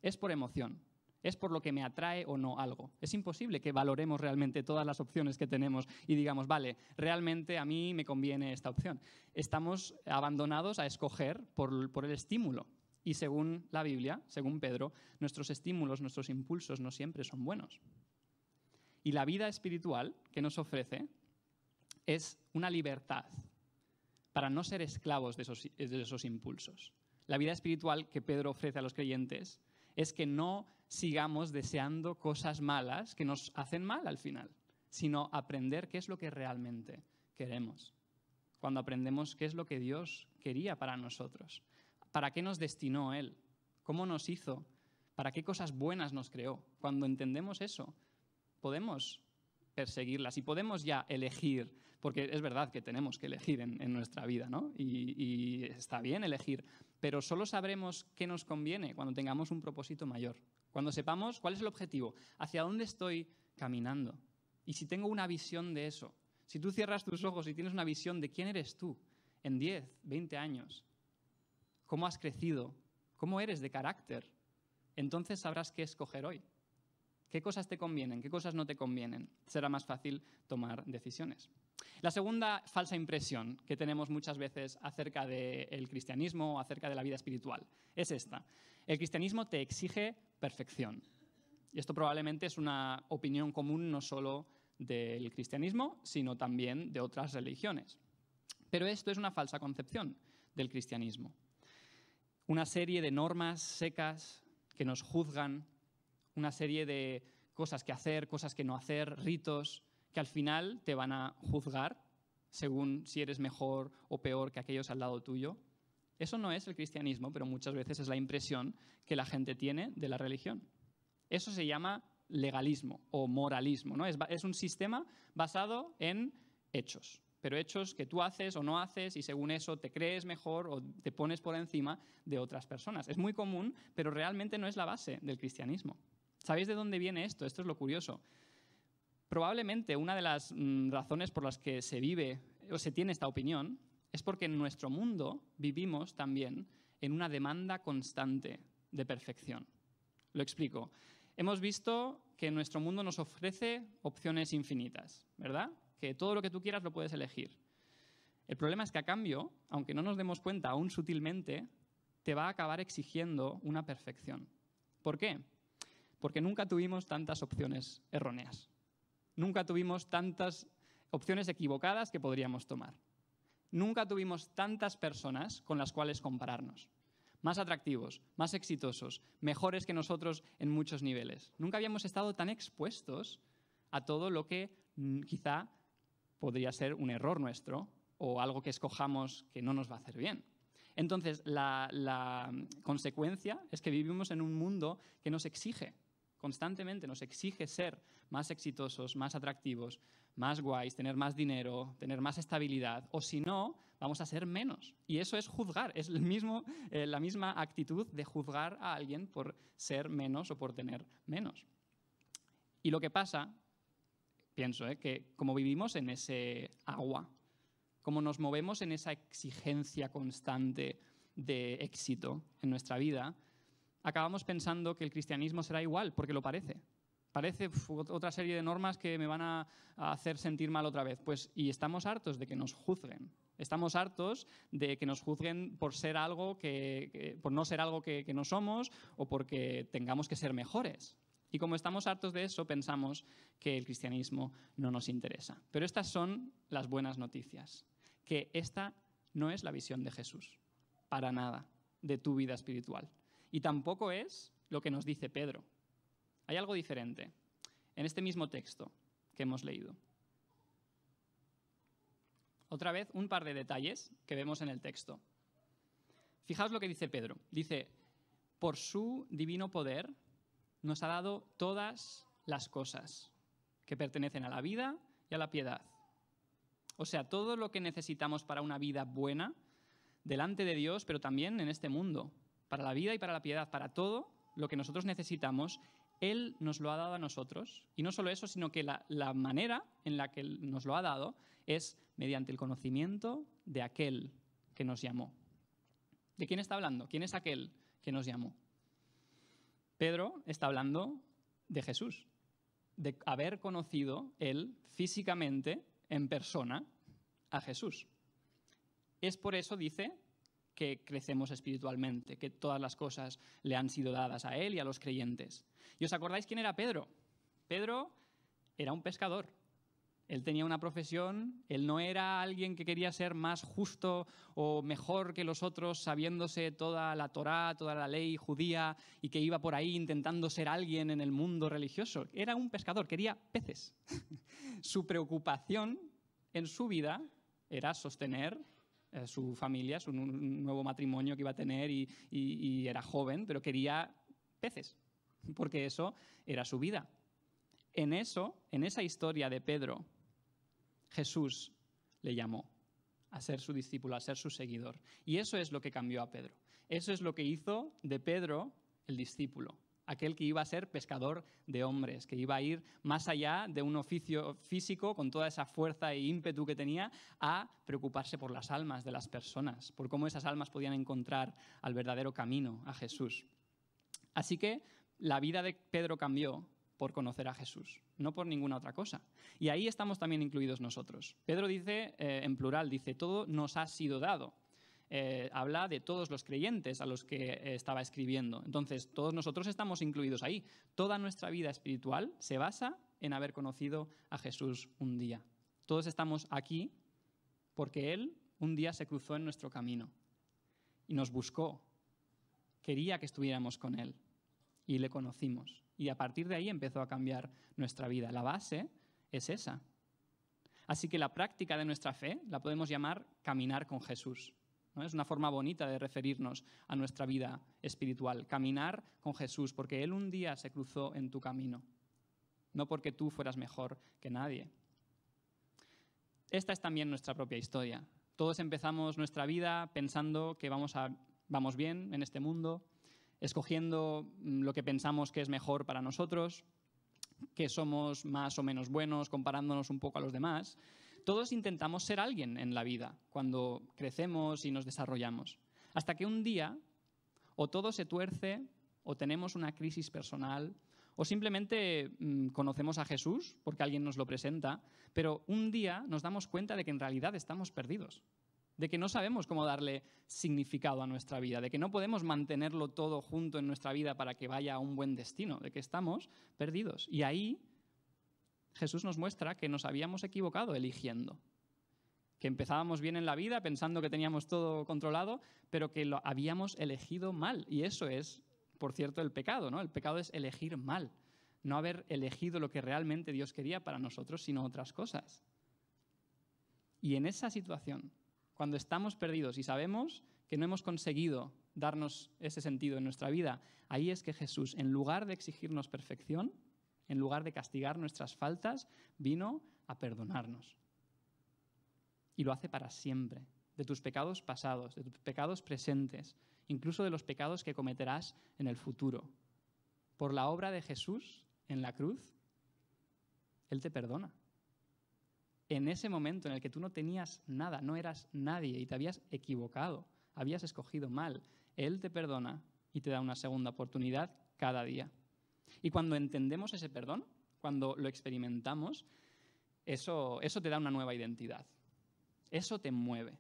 [SPEAKER 4] Es por emoción, es por lo que me atrae o no algo. Es imposible que valoremos realmente todas las opciones que tenemos y digamos, vale, realmente a mí me conviene esta opción. Estamos abandonados a escoger por el estímulo. Y según la Biblia, según Pedro, nuestros estímulos, nuestros impulsos no siempre son buenos. Y la vida espiritual que nos ofrece es una libertad para no ser esclavos de esos impulsos. La vida espiritual que Pedro ofrece a los creyentes es que no sigamos deseando cosas malas que nos hacen mal al final, sino aprender qué es lo que realmente queremos. Cuando aprendemos qué es lo que Dios quería para nosotros, para qué nos destinó Él, cómo nos hizo, para qué cosas buenas nos creó. Cuando entendemos eso, podemos perseguirlas y podemos ya elegir, porque es verdad que tenemos que elegir en nuestra vida, ¿no? Y está bien elegir, pero solo sabremos qué nos conviene cuando tengamos un propósito mayor, cuando sepamos cuál es el objetivo, hacia dónde estoy caminando. Y si tengo una visión de eso, si tú cierras tus ojos y tienes una visión de quién eres tú en 10, 20 años, cómo has crecido, cómo eres de carácter, entonces sabrás qué escoger hoy. ¿Qué cosas te convienen? ¿Qué cosas no te convienen? Será más fácil tomar decisiones. La segunda falsa impresión que tenemos muchas veces acerca del cristianismo o acerca de la vida espiritual es esta. El cristianismo te exige perfección. Y esto probablemente es una opinión común no solo del cristianismo, sino también de otras religiones. Pero esto es una falsa concepción del cristianismo. Una serie de normas secas que nos juzgan, una serie de cosas que hacer, cosas que no hacer, ritos, que al final te van a juzgar según si eres mejor o peor que aquellos al lado tuyo. Eso no es el cristianismo, pero muchas veces es la impresión que la gente tiene de la religión. Eso se llama legalismo o moralismo, ¿no? Es un sistema basado en hechos, pero hechos que tú haces o no haces y según eso te crees mejor o te pones por encima de otras personas. Es muy común, pero realmente no es la base del cristianismo. ¿Sabéis de dónde viene esto? Esto es lo curioso. Probablemente una de las razones por las que se vive o se tiene esta opinión es porque en nuestro mundo vivimos también en una demanda constante de perfección. Lo explico. Hemos visto que nuestro mundo nos ofrece opciones infinitas, ¿verdad? Que todo lo que tú quieras lo puedes elegir. El problema es que a cambio, aunque no nos demos cuenta aún sutilmente, te va a acabar exigiendo una perfección. ¿Por qué? porque nunca tuvimos tantas opciones erróneas. Nunca tuvimos tantas opciones equivocadas que podríamos tomar. Nunca tuvimos tantas personas con las cuales compararnos. Más atractivos, más exitosos, mejores que nosotros en muchos niveles. Nunca habíamos estado tan expuestos a todo lo que quizá podría ser un error nuestro o algo que escojamos que no nos va a hacer bien. Entonces, la consecuencia es que vivimos en un mundo que nos exige, constantemente nos exige ser más exitosos, más atractivos, más guays, tener más dinero, tener más estabilidad, o si no, vamos a ser menos. Y eso es juzgar, es la misma actitud de juzgar a alguien por ser menos o por tener menos. Y lo que pasa, pienso, que como vivimos en ese agua, como nos movemos en esa exigencia constante de éxito en nuestra vida, acabamos pensando que el cristianismo será igual, porque lo parece. Parece otra serie de normas que me van a hacer sentir mal otra vez. Y estamos hartos de que nos juzguen. Estamos hartos de que nos juzguen por ser algo por no ser algo que no somos o porque tengamos que ser mejores. Y como estamos hartos de eso, pensamos que el cristianismo no nos interesa. Pero estas son las buenas noticias, que esta no es la visión de Jesús, para nada, de tu vida espiritual. Y tampoco es lo que nos dice Pedro. Hay algo diferente en este mismo texto que hemos leído. Otra vez, un par de detalles que vemos en el texto. Fijaos lo que dice Pedro. Dice, por su divino poder nos ha dado todas las cosas que pertenecen a la vida y a la piedad. O sea, todo lo que necesitamos para una vida buena delante de Dios, pero también en este mundo, para la vida y para la piedad, para todo lo que nosotros necesitamos, Él nos lo ha dado a nosotros. Y no solo eso, sino que la manera en la que Él nos lo ha dado es mediante el conocimiento de aquel que nos llamó. ¿De quién está hablando? ¿Quién es aquel que nos llamó? Pedro está hablando de Jesús, de haber conocido Él físicamente, en persona, a Jesús. Es por eso, dice, que crecemos espiritualmente, que todas las cosas le han sido dadas a Él y a los creyentes. ¿Y os acordáis quién era Pedro? Pedro era un pescador. Él tenía una profesión, él no era alguien que quería ser más justo o mejor que los otros, sabiéndose toda la Torá, toda la ley judía y que iba por ahí intentando ser alguien en el mundo religioso. Era un pescador, quería peces. Su preocupación en su vida era sostener su familia, su nuevo matrimonio que iba a tener y era joven, pero quería peces, porque eso era su vida. En esa historia de Pedro, Jesús le llamó a ser su discípulo, a ser su seguidor. Y eso es lo que cambió a Pedro. Eso es lo que hizo de Pedro el discípulo, aquel que iba a ser pescador de hombres, que iba a ir más allá de un oficio físico con toda esa fuerza e ímpetu que tenía a preocuparse por las almas de las personas, por cómo esas almas podían encontrar al verdadero camino, a Jesús. Así que la vida de Pedro cambió por conocer a Jesús, no por ninguna otra cosa. Y ahí estamos también incluidos nosotros. Pedro dice, en plural, dice, todo nos ha sido dado. Habla de todos los creyentes a los que estaba escribiendo. Entonces, todos nosotros estamos incluidos ahí. Toda nuestra vida espiritual se basa en haber conocido a Jesús un día. Todos estamos aquí porque Él un día se cruzó en nuestro camino y nos buscó. Quería que estuviéramos con Él y le conocimos. Y a partir de ahí empezó a cambiar nuestra vida. La base es esa. Así que la práctica de nuestra fe la podemos llamar caminar con Jesús, ¿no? Es una forma bonita de referirnos a nuestra vida espiritual. Caminar con Jesús, porque Él un día se cruzó en tu camino. No porque tú fueras mejor que nadie. Esta es también nuestra propia historia. Todos empezamos nuestra vida pensando que vamos bien en este mundo, escogiendo lo que pensamos que es mejor para nosotros, que somos más o menos buenos, comparándonos un poco a los demás. Todos intentamos ser alguien en la vida cuando crecemos y nos desarrollamos. Hasta que un día o todo se tuerce, o tenemos una crisis personal, o simplemente conocemos a Jesús porque alguien nos lo presenta, pero un día nos damos cuenta de que en realidad estamos perdidos, de que no sabemos cómo darle significado a nuestra vida, de que no podemos mantenerlo todo junto en nuestra vida para que vaya a un buen destino, de que estamos perdidos. Y ahí Jesús nos muestra que nos habíamos equivocado eligiendo, que empezábamos bien en la vida pensando que teníamos todo controlado, pero que lo habíamos elegido mal. Y eso es, por cierto, el pecado, ¿no? El pecado es elegir mal, no haber elegido lo que realmente Dios quería para nosotros, sino otras cosas. Y en esa situación, cuando estamos perdidos y sabemos que no hemos conseguido darnos ese sentido en nuestra vida, ahí es que Jesús, en lugar de exigirnos perfección, en lugar de castigar nuestras faltas, vino a perdonarnos. Y lo hace para siempre, de tus pecados pasados, de tus pecados presentes, incluso de los pecados que cometerás en el futuro. Por la obra de Jesús en la cruz, Él te perdona. En ese momento en el que tú no tenías nada, no eras nadie y te habías equivocado, habías escogido mal, Él te perdona y te da una segunda oportunidad cada día. Y cuando entendemos ese perdón, cuando lo experimentamos, eso te da una nueva identidad. Eso te mueve.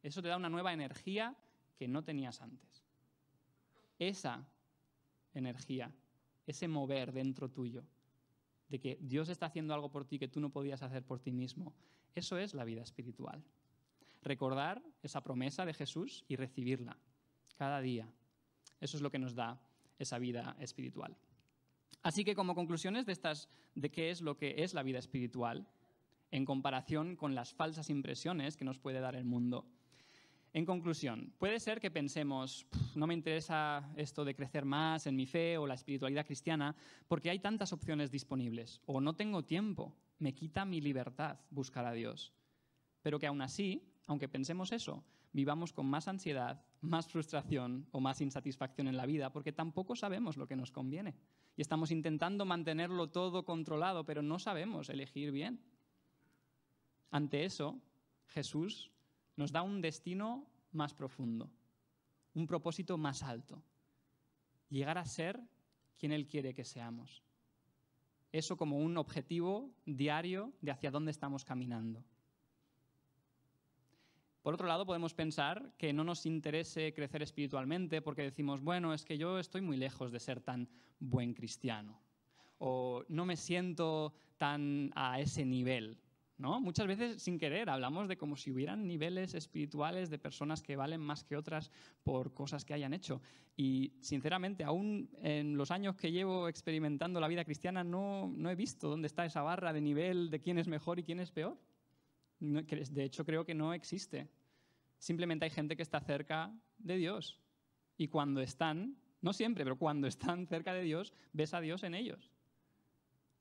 [SPEAKER 4] Eso te da una nueva energía que no tenías antes. Esa energía, ese mover dentro tuyo, de que Dios está haciendo algo por ti que tú no podías hacer por ti mismo, eso es la vida espiritual. Recordar esa promesa de Jesús y recibirla cada día. Eso es lo que nos da esa vida espiritual. Así que como conclusiones de qué es lo que es la vida espiritual, en comparación con las falsas impresiones que nos puede dar el mundo. En conclusión, puede ser que pensemos, no me interesa esto de crecer más en mi fe o la espiritualidad cristiana porque hay tantas opciones disponibles, o no tengo tiempo, me quita mi libertad buscar a Dios. Pero que aún así, aunque pensemos eso, vivamos con más ansiedad, más frustración o más insatisfacción en la vida porque tampoco sabemos lo que nos conviene. Y estamos intentando mantenerlo todo controlado, pero no sabemos elegir bien. Ante eso, Jesús nos da un destino más profundo, un propósito más alto, llegar a ser quien Él quiere que seamos. Eso como un objetivo diario de hacia dónde estamos caminando. Por otro lado, podemos pensar que no nos interese crecer espiritualmente porque decimos, bueno, es que yo estoy muy lejos de ser tan buen cristiano, o no me siento tan a ese nivel, ¿no? Muchas veces, sin querer, hablamos de como si hubieran niveles espirituales de personas que valen más que otras por cosas que hayan hecho. Y, sinceramente, aún en los años que llevo experimentando la vida cristiana, no he visto dónde está esa barra de nivel de quién es mejor y quién es peor. De hecho, creo que no existe. Simplemente hay gente que está cerca de Dios. Y cuando están, no siempre, pero cuando están cerca de Dios, ves a Dios en ellos.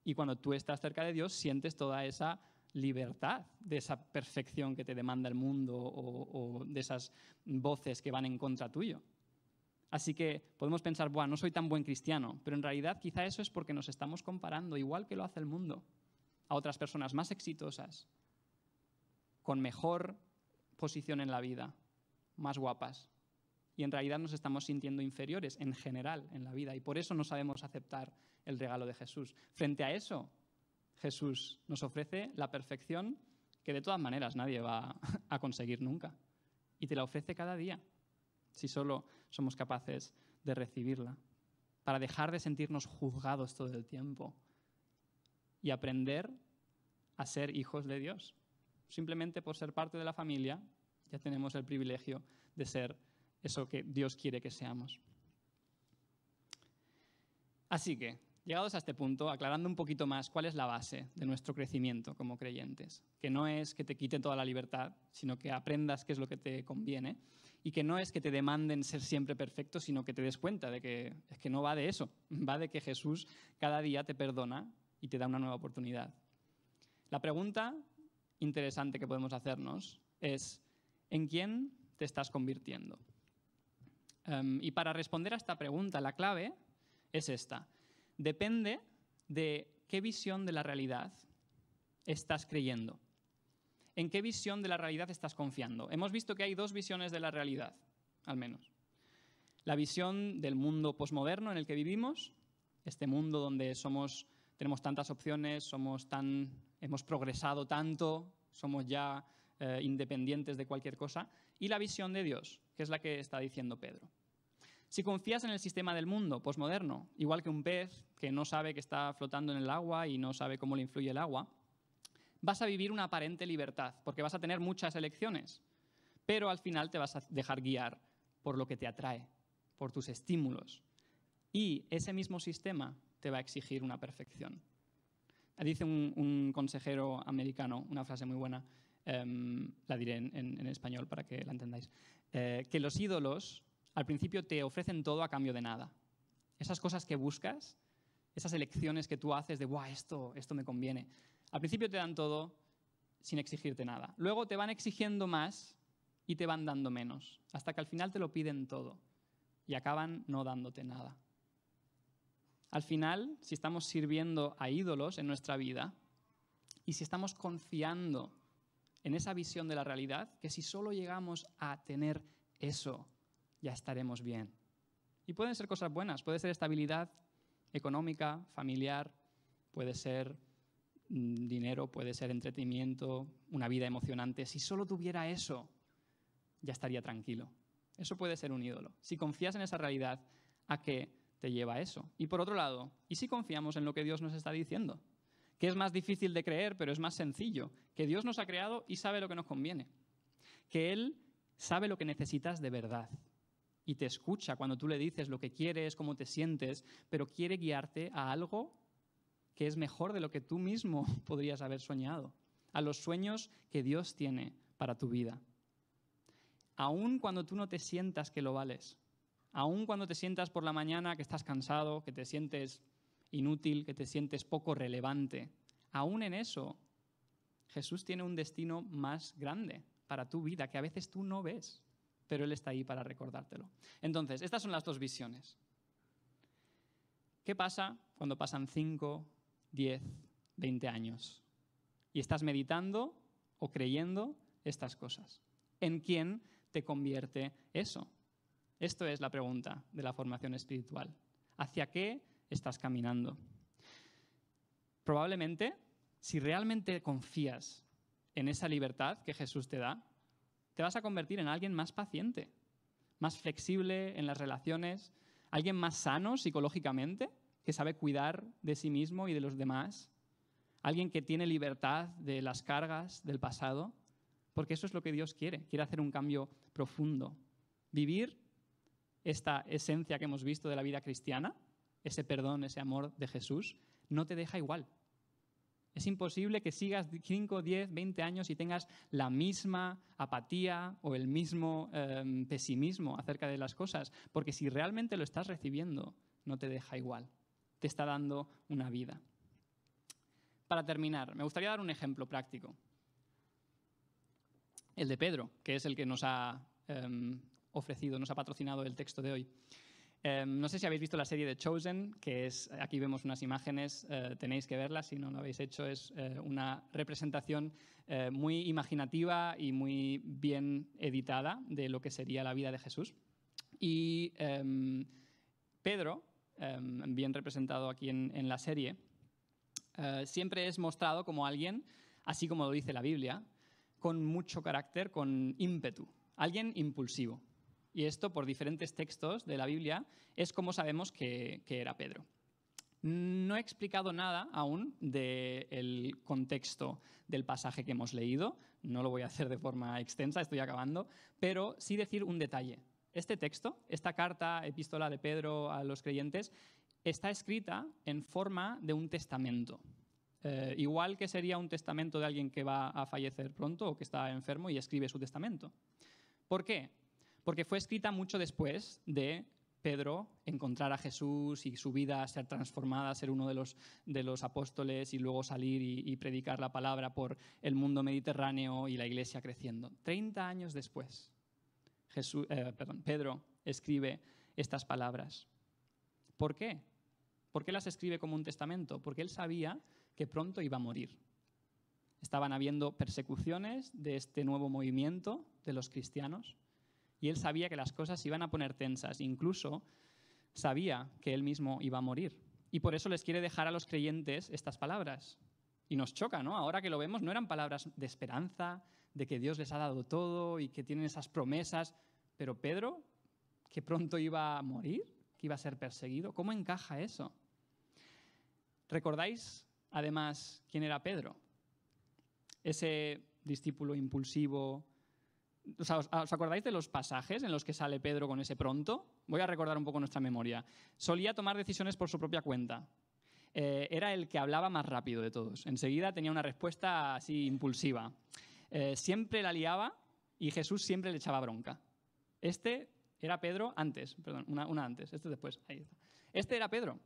[SPEAKER 4] Y cuando tú estás cerca de Dios, sientes toda esa libertad de esa perfección que te demanda el mundo o de esas voces que van en contra tuyo. Así que podemos pensar, bueno, no soy tan buen cristiano, pero en realidad quizá eso es porque nos estamos comparando, igual que lo hace el mundo, a otras personas más exitosas, con mejor posición en la vida, más guapas. Y en realidad nos estamos sintiendo inferiores en general en la vida y por eso no sabemos aceptar el regalo de Jesús. Frente a eso, Jesús nos ofrece la perfección que de todas maneras nadie va a conseguir nunca. Y te la ofrece cada día, si solo somos capaces de recibirla, para dejar de sentirnos juzgados todo el tiempo y aprender a ser hijos de Dios. Simplemente por ser parte de la familia ya tenemos el privilegio de ser eso que Dios quiere que seamos. Así que, llegados a este punto, aclarando un poquito más cuál es la base de nuestro crecimiento como creyentes, que no es que te quiten toda la libertad, sino que aprendas qué es lo que te conviene, y que no es que te demanden ser siempre perfecto, sino que te des cuenta de que es que no va de eso, va de que Jesús cada día te perdona y te da una nueva oportunidad. La pregunta interesante que podemos hacernos es, ¿en quién te estás convirtiendo? Y para responder a esta pregunta, la clave es esta. Depende de qué visión de la realidad estás creyendo. ¿En qué visión de la realidad estás confiando? Hemos visto que hay dos visiones de la realidad, al menos. La visión del mundo posmoderno en el que vivimos, este mundo donde tenemos tantas opciones, hemos progresado tanto, somos ya independientes de cualquier cosa, y la visión de Dios, que es la que está diciendo Pedro. Si confías en el sistema del mundo posmoderno, igual que un pez que no sabe que está flotando en el agua y no sabe cómo le influye el agua, vas a vivir una aparente libertad, porque vas a tener muchas elecciones, pero al final te vas a dejar guiar por lo que te atrae, por tus estímulos. Y ese mismo sistema te va a exigir una perfección. Dice un consejero americano, una frase muy buena, la diré en español para que la entendáis, que los ídolos al principio te ofrecen todo a cambio de nada. Esas cosas que buscas, esas elecciones que tú haces de ¡guau, esto me conviene! Al principio te dan todo sin exigirte nada. Luego te van exigiendo más y te van dando menos, hasta que al final te lo piden todo y acaban no dándote nada. Al final, si estamos sirviendo a ídolos en nuestra vida y si estamos confiando en esa visión de la realidad, que si solo llegamos a tener eso, ya estaremos bien. Y pueden ser cosas buenas, puede ser estabilidad económica, familiar, puede ser dinero, puede ser entretenimiento, una vida emocionante. Si solo tuviera eso, ya estaría tranquilo. Eso puede ser un ídolo. Si confías en esa realidad, ¿a qué te lleva eso? Y por otro lado, ¿y si confiamos en lo que Dios nos está diciendo? Que es más difícil de creer, pero es más sencillo. Que Dios nos ha creado y sabe lo que nos conviene. Que Él sabe lo que necesitas de verdad. Y te escucha cuando tú le dices lo que quieres, cómo te sientes, pero quiere guiarte a algo que es mejor de lo que tú mismo podrías haber soñado, a los sueños que Dios tiene para tu vida. Aún cuando tú no te sientas que lo vales, aún cuando te sientas por la mañana que estás cansado, que te sientes inútil, que te sientes poco relevante, aún en eso, Jesús tiene un destino más grande para tu vida que a veces tú no ves, pero Él está ahí para recordártelo. Entonces, estas son las dos visiones. ¿Qué pasa cuando pasan 5, 10, 20 años y estás meditando o creyendo estas cosas? ¿En quién te convierte eso? Esto es la pregunta de la formación espiritual. ¿Hacia qué estás caminando? Probablemente, si realmente confías en esa libertad que Jesús te da, te vas a convertir en alguien más paciente, más flexible en las relaciones, alguien más sano psicológicamente, que sabe cuidar de sí mismo y de los demás, alguien que tiene libertad de las cargas del pasado, porque eso es lo que Dios quiere hacer un cambio profundo. Vivir esta esencia que hemos visto de la vida cristiana, ese perdón, ese amor de Jesús, no te deja igual. Es imposible que sigas 5, 10, 20 años y tengas la misma apatía o el mismo pesimismo acerca de las cosas, porque si realmente lo estás recibiendo, no te deja igual. Te está dando una vida. Para terminar, me gustaría dar un ejemplo práctico. El de Pedro, que es el que nos ha ofrecido, nos ha patrocinado el texto de hoy. No sé si habéis visto la serie de Chosen, que es, aquí vemos unas imágenes, tenéis que verlas si no lo habéis hecho, es una representación muy imaginativa y muy bien editada de lo que sería la vida de Jesús. Y Pedro, bien representado aquí en la serie, siempre es mostrado como alguien, así como lo dice la Biblia, con mucho carácter, con ímpetu, alguien impulsivo. Y esto, por diferentes textos de la Biblia, es como sabemos que era Pedro. No he explicado nada aún del contexto del pasaje que hemos leído. No lo voy a hacer de forma extensa, estoy acabando. Pero sí decir un detalle. Este texto, esta carta, epístola de Pedro a los creyentes, está escrita en forma de un testamento. Igual que sería un testamento de alguien que va a fallecer pronto o que está enfermo y escribe su testamento. ¿Por qué? Porque fue escrita mucho después de Pedro encontrar a Jesús y su vida ser transformada, ser uno de los apóstoles y luego salir y predicar la palabra por el mundo mediterráneo y la iglesia creciendo. 30 años después, Pedro escribe estas palabras. ¿Por qué? ¿Por qué las escribe como un testamento? Porque él sabía que pronto iba a morir. Estaban habiendo persecuciones de este nuevo movimiento de los cristianos. Y él sabía que las cosas se iban a poner tensas. Incluso sabía que él mismo iba a morir. Y por eso les quiere dejar a los creyentes estas palabras. Y nos choca, ¿no? Ahora que lo vemos, no eran palabras de esperanza, de que Dios les ha dado todo y que tienen esas promesas, pero Pedro, que pronto iba a morir, que iba a ser perseguido, ¿cómo encaja eso? ¿Recordáis, además, quién era Pedro? Ese discípulo impulsivo. O sea, ¿os acordáis de los pasajes en los que sale Pedro con ese pronto? Voy a recordar un poco nuestra memoria. Solía tomar decisiones por su propia cuenta. Era el que hablaba más rápido de todos. Enseguida tenía una respuesta así impulsiva. Siempre la liaba y Jesús siempre le echaba bronca. Este era Pedro antes, perdón, una antes, este después. Ahí está. Este era Pedro.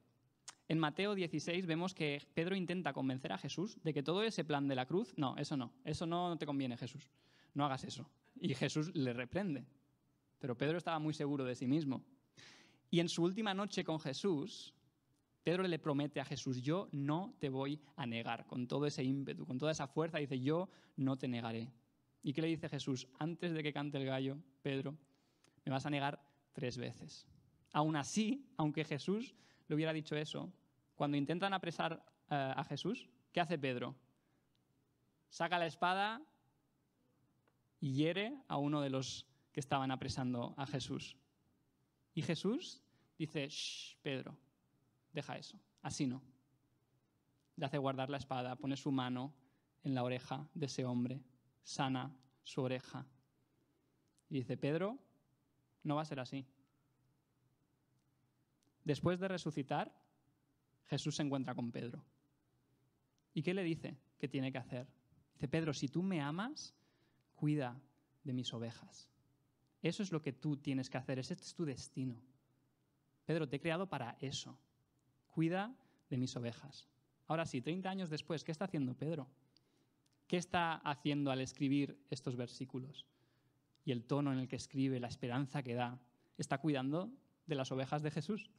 [SPEAKER 4] En Mateo 16 vemos que Pedro intenta convencer a Jesús de que todo ese plan de la cruz, no te conviene, Jesús, no hagas eso. Y Jesús le reprende. Pero Pedro estaba muy seguro de sí mismo. Y en su última noche con Jesús, Pedro le promete a Jesús, yo no te voy a negar, con todo ese ímpetu, con toda esa fuerza, dice, yo no te negaré. ¿Y qué le dice Jesús? Antes de que cante el gallo, Pedro, me vas a negar 3 veces. Aún así, aunque Jesús le hubiera dicho eso, cuando intentan apresar a Jesús, ¿qué hace Pedro? Saca la espada y hiere a uno de los que estaban apresando a Jesús. Y Jesús dice, shh, Pedro, deja eso, así no. Le hace guardar la espada, pone su mano en la oreja de ese hombre, sana su oreja. Y dice, Pedro, no va a ser así. Después de resucitar, Jesús se encuentra con Pedro. ¿Y qué le dice que tiene que hacer? Dice, Pedro, si tú me amas, cuida de mis ovejas. Eso es lo que tú tienes que hacer, ese es tu destino. Pedro, te he creado para eso. Cuida de mis ovejas. Ahora sí, 30 años después, ¿qué está haciendo Pedro? ¿Qué está haciendo al escribir estos versículos? Y el tono en el que escribe, la esperanza que da, está cuidando de las ovejas de Jesús,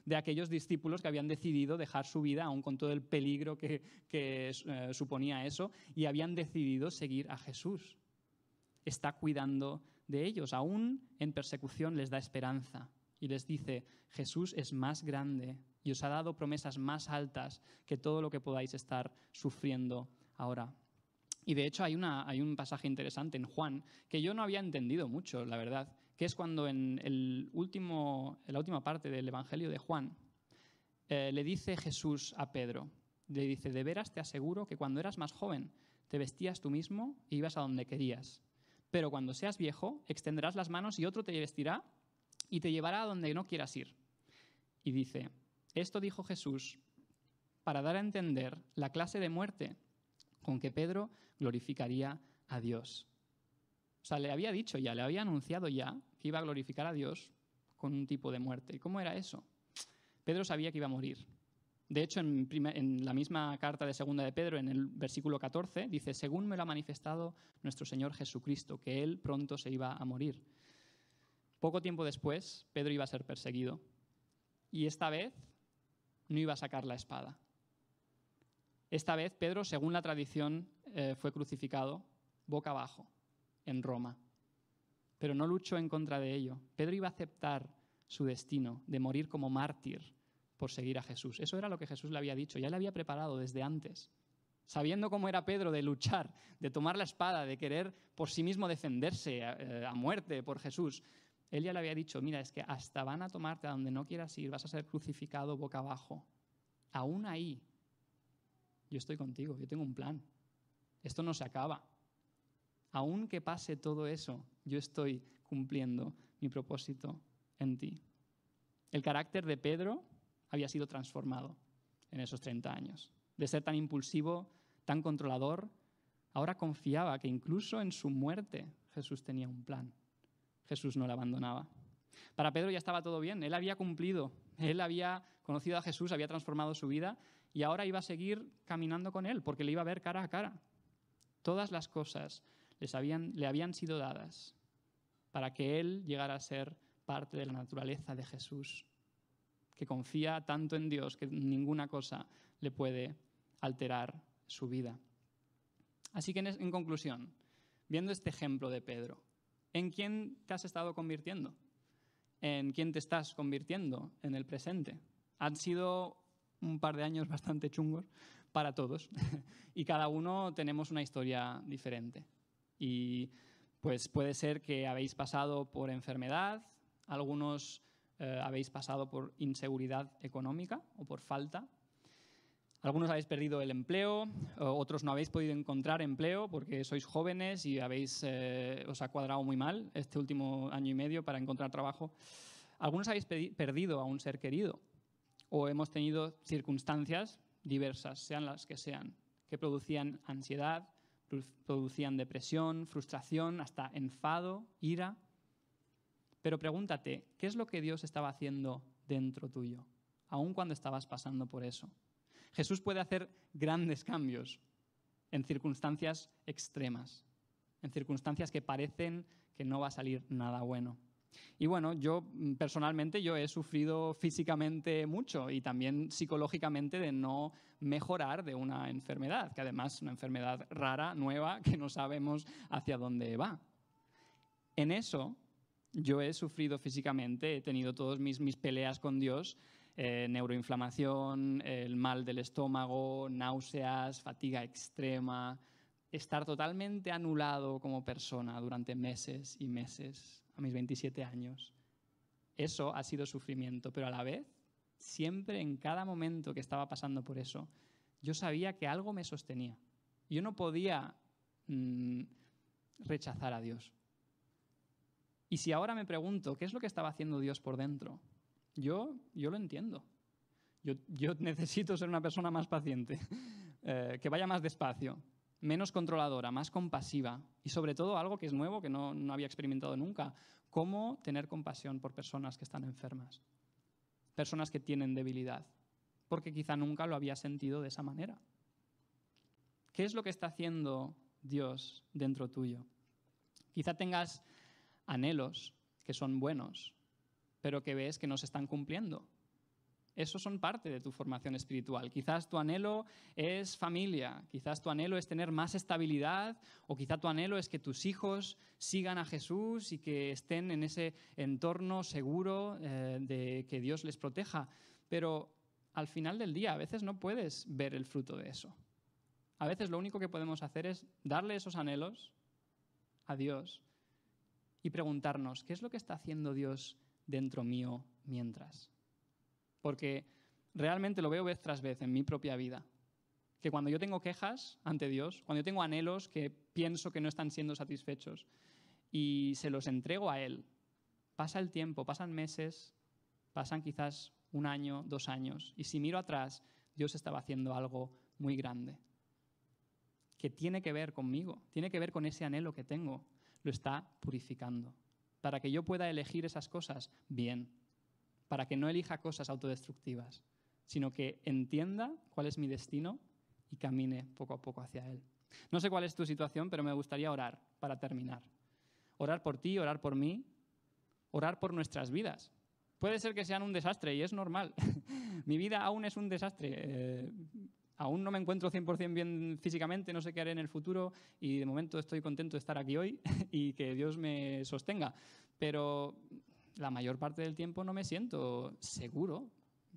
[SPEAKER 4] de aquellos discípulos que habían decidido dejar su vida, aun con todo el peligro que suponía eso, y habían decidido seguir a Jesús. Está cuidando de ellos, aún en persecución les da esperanza y les dice, Jesús es más grande y os ha dado promesas más altas que todo lo que podáis estar sufriendo ahora. Y de hecho hay un pasaje interesante en Juan que yo no había entendido mucho, la verdad, que es cuando en la última parte del Evangelio de Juan le dice Jesús a Pedro, le dice, de veras te aseguro que cuando eras más joven te vestías tú mismo e ibas a donde querías. Pero cuando seas viejo, extenderás las manos y otro te vestirá y te llevará a donde no quieras ir. Y dice, esto dijo Jesús para dar a entender la clase de muerte con que Pedro glorificaría a Dios. O sea, le había dicho ya, le había anunciado ya que iba a glorificar a Dios con un tipo de muerte. ¿Y cómo era eso? Pedro sabía que iba a morir. De hecho, en la misma carta de segunda de Pedro, en el versículo 14, dice, según me lo ha manifestado nuestro Señor Jesucristo, que Él pronto se iba a morir. Poco tiempo después, Pedro iba a ser perseguido. Y esta vez no iba a sacar la espada. Esta vez Pedro, según la tradición, fue crucificado boca abajo en Roma. Pero no luchó en contra de ello. Pedro iba a aceptar su destino de morir como mártir por seguir a Jesús. Eso era lo que Jesús le había dicho, ya le había preparado desde antes. Sabiendo cómo era Pedro de luchar, de tomar la espada, de querer por sí mismo defenderse a muerte por Jesús, él ya le había dicho, mira, es que hasta van a tomarte a donde no quieras ir, vas a ser crucificado boca abajo. Aún ahí, yo estoy contigo, yo tengo un plan. Esto no se acaba. Aún que pase todo eso, yo estoy cumpliendo mi propósito en ti. El carácter de Pedro había sido transformado en esos 30 años. De ser tan impulsivo, tan controlador, ahora confiaba que incluso en su muerte Jesús tenía un plan. Jesús no le abandonaba. Para Pedro ya estaba todo bien, él había cumplido, él había conocido a Jesús, había transformado su vida y ahora iba a seguir caminando con él porque le iba a ver cara a cara. Todas las cosas le habían sido dadas para que él llegara a ser parte de la naturaleza de Jesús, que confía tanto en Dios que ninguna cosa le puede alterar su vida. Así que en conclusión, viendo este ejemplo de Pedro, ¿en quién te has estado convirtiendo? ¿En quién te estás convirtiendo en el presente? Han sido un par de años bastante chungos para todos y cada uno tenemos una historia diferente. Y pues puede ser que habéis pasado por enfermedad, algunos habéis pasado por inseguridad económica o por falta. Algunos habéis perdido el empleo, otros no habéis podido encontrar empleo porque sois jóvenes y os ha cuadrado muy mal este último año y medio para encontrar trabajo. Algunos habéis perdido a un ser querido o hemos tenido circunstancias diversas, sean las que sean, que producían ansiedad, producían depresión, frustración, hasta enfado, ira. Pero pregúntate, ¿qué es lo que Dios estaba haciendo dentro tuyo, aun cuando estabas pasando por eso? Jesús puede hacer grandes cambios en circunstancias extremas, en circunstancias que parecen que no va a salir nada bueno. Y bueno, yo personalmente he sufrido físicamente mucho y también psicológicamente de no mejorar de una enfermedad, que además es una enfermedad rara, nueva, que no sabemos hacia dónde va. En eso yo he sufrido físicamente, he tenido todas mis peleas con Dios, neuroinflamación, el mal del estómago, náuseas, fatiga extrema, estar totalmente anulado como persona durante meses y meses, a mis 27 años. Eso ha sido sufrimiento, pero a la vez, siempre en cada momento que estaba pasando por eso, yo sabía que algo me sostenía. Yo no podía rechazar a Dios. Y si ahora me pregunto, ¿qué es lo que estaba haciendo Dios por dentro? Yo lo entiendo. Yo necesito ser una persona más paciente, que vaya más despacio, menos controladora, más compasiva y sobre todo algo que es nuevo, que no había experimentado nunca, cómo tener compasión por personas que están enfermas, personas que tienen debilidad, porque quizá nunca lo había sentido de esa manera. ¿Qué es lo que está haciendo Dios dentro tuyo? Quizá tengas anhelos que son buenos, pero que ves que no se están cumpliendo. Esos son parte de tu formación espiritual. Quizás tu anhelo es familia, quizás tu anhelo es tener más estabilidad, o quizá tu anhelo es que tus hijos sigan a Jesús y que estén en ese entorno seguro de que Dios les proteja. Pero al final del día a veces no puedes ver el fruto de eso. A veces lo único que podemos hacer es darle esos anhelos a Dios y preguntarnos, ¿qué es lo que está haciendo Dios dentro mío mientras? Porque realmente lo veo vez tras vez en mi propia vida, que cuando yo tengo quejas ante Dios, cuando yo tengo anhelos que pienso que no están siendo satisfechos y se los entrego a Él, pasa el tiempo, pasan meses, pasan quizás 1 año, 2 años, y si miro atrás, Dios estaba haciendo algo muy grande, que tiene que ver conmigo, tiene que ver con ese anhelo que tengo, lo está purificando, para que yo pueda elegir esas cosas bien, para que no elija cosas autodestructivas, sino que entienda cuál es mi destino y camine poco a poco hacia él. No sé cuál es tu situación, pero me gustaría orar para terminar. Orar por ti, orar por mí, orar por nuestras vidas. Puede ser que sean un desastre y es normal. Mi vida aún es un desastre. Aún no me encuentro 100% bien físicamente, no sé qué haré en el futuro y de momento estoy contento de estar aquí hoy y que Dios me sostenga. Pero la mayor parte del tiempo no me siento seguro,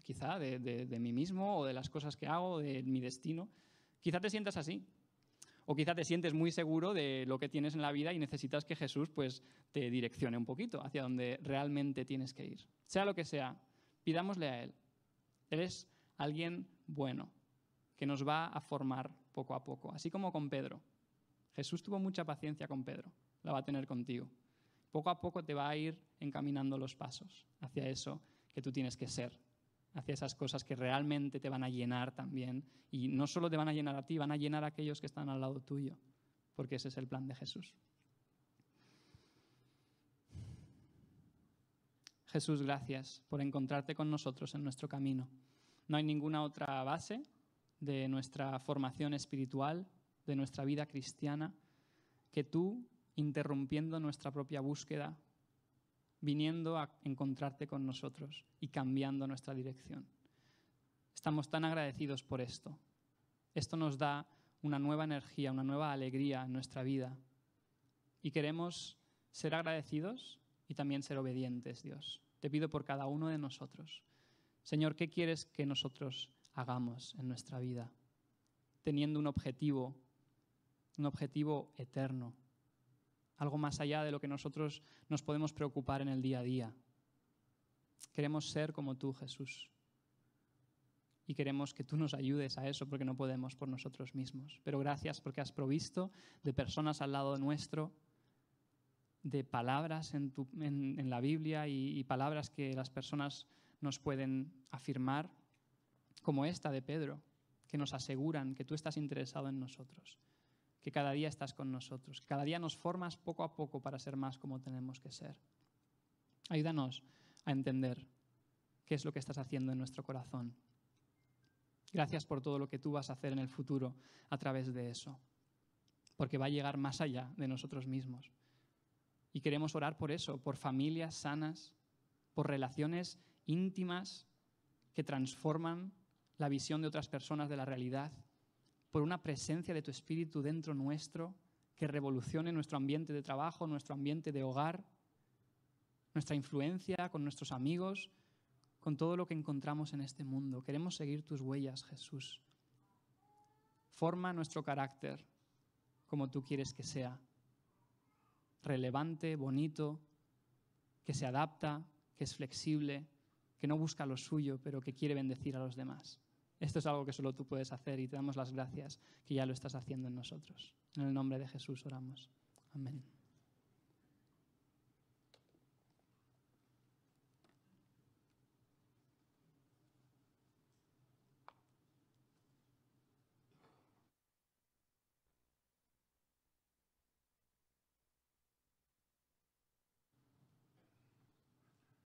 [SPEAKER 4] quizá, de mí mismo o de las cosas que hago, de mi destino. Quizá te sientas así. O quizá te sientes muy seguro de lo que tienes en la vida y necesitas que Jesús pues, te direccione un poquito hacia donde realmente tienes que ir. Sea lo que sea, pidámosle a Él. Él es alguien bueno, que nos va a formar poco a poco, así como con Pedro. Jesús tuvo mucha paciencia con Pedro, la va a tener contigo. Poco a poco te va a ir encaminando los pasos hacia eso que tú tienes que ser, hacia esas cosas que realmente te van a llenar también. Y no solo te van a llenar a ti, van a llenar a aquellos que están al lado tuyo, porque ese es el plan de Jesús. Jesús, gracias por encontrarte con nosotros en nuestro camino. No hay ninguna otra base de nuestra formación espiritual, de nuestra vida cristiana, que tú, interrumpiendo nuestra propia búsqueda, viniendo a encontrarte con nosotros y cambiando nuestra dirección. Estamos tan agradecidos por esto. Esto nos da una nueva energía, una nueva alegría en nuestra vida. Y queremos ser agradecidos y también ser obedientes, Dios. Te pido por cada uno de nosotros. Señor, ¿qué quieres que nosotros hagamos en nuestra vida? Teniendo un objetivo eterno, algo más allá de lo que nosotros nos podemos preocupar en el día a día. Queremos ser como tú, Jesús. Y queremos que tú nos ayudes a eso porque no podemos por nosotros mismos. Pero gracias porque has provisto de personas al lado nuestro, de palabras en la Biblia y palabras que las personas nos pueden afirmar, como esta de Pedro, que nos aseguran que tú estás interesado en nosotros, que cada día estás con nosotros, que cada día nos formas poco a poco para ser más como tenemos que ser. Ayúdanos a entender qué es lo que estás haciendo en nuestro corazón. Gracias por todo lo que tú vas a hacer en el futuro a través de eso, porque va a llegar más allá de nosotros mismos. Y queremos orar por eso, por familias sanas, por relaciones íntimas que transforman la visión de otras personas de la realidad, por una presencia de tu Espíritu dentro nuestro que revolucione nuestro ambiente de trabajo, nuestro ambiente de hogar, nuestra influencia con nuestros amigos, con todo lo que encontramos en este mundo. Queremos seguir tus huellas, Jesús. Forma nuestro carácter como tú quieres que sea. Relevante, bonito, que se adapta, que es flexible, que no busca lo suyo, pero que quiere bendecir a los demás. Esto es algo que solo tú puedes hacer y te damos las gracias que ya lo estás haciendo en nosotros. En el nombre de Jesús oramos. Amén.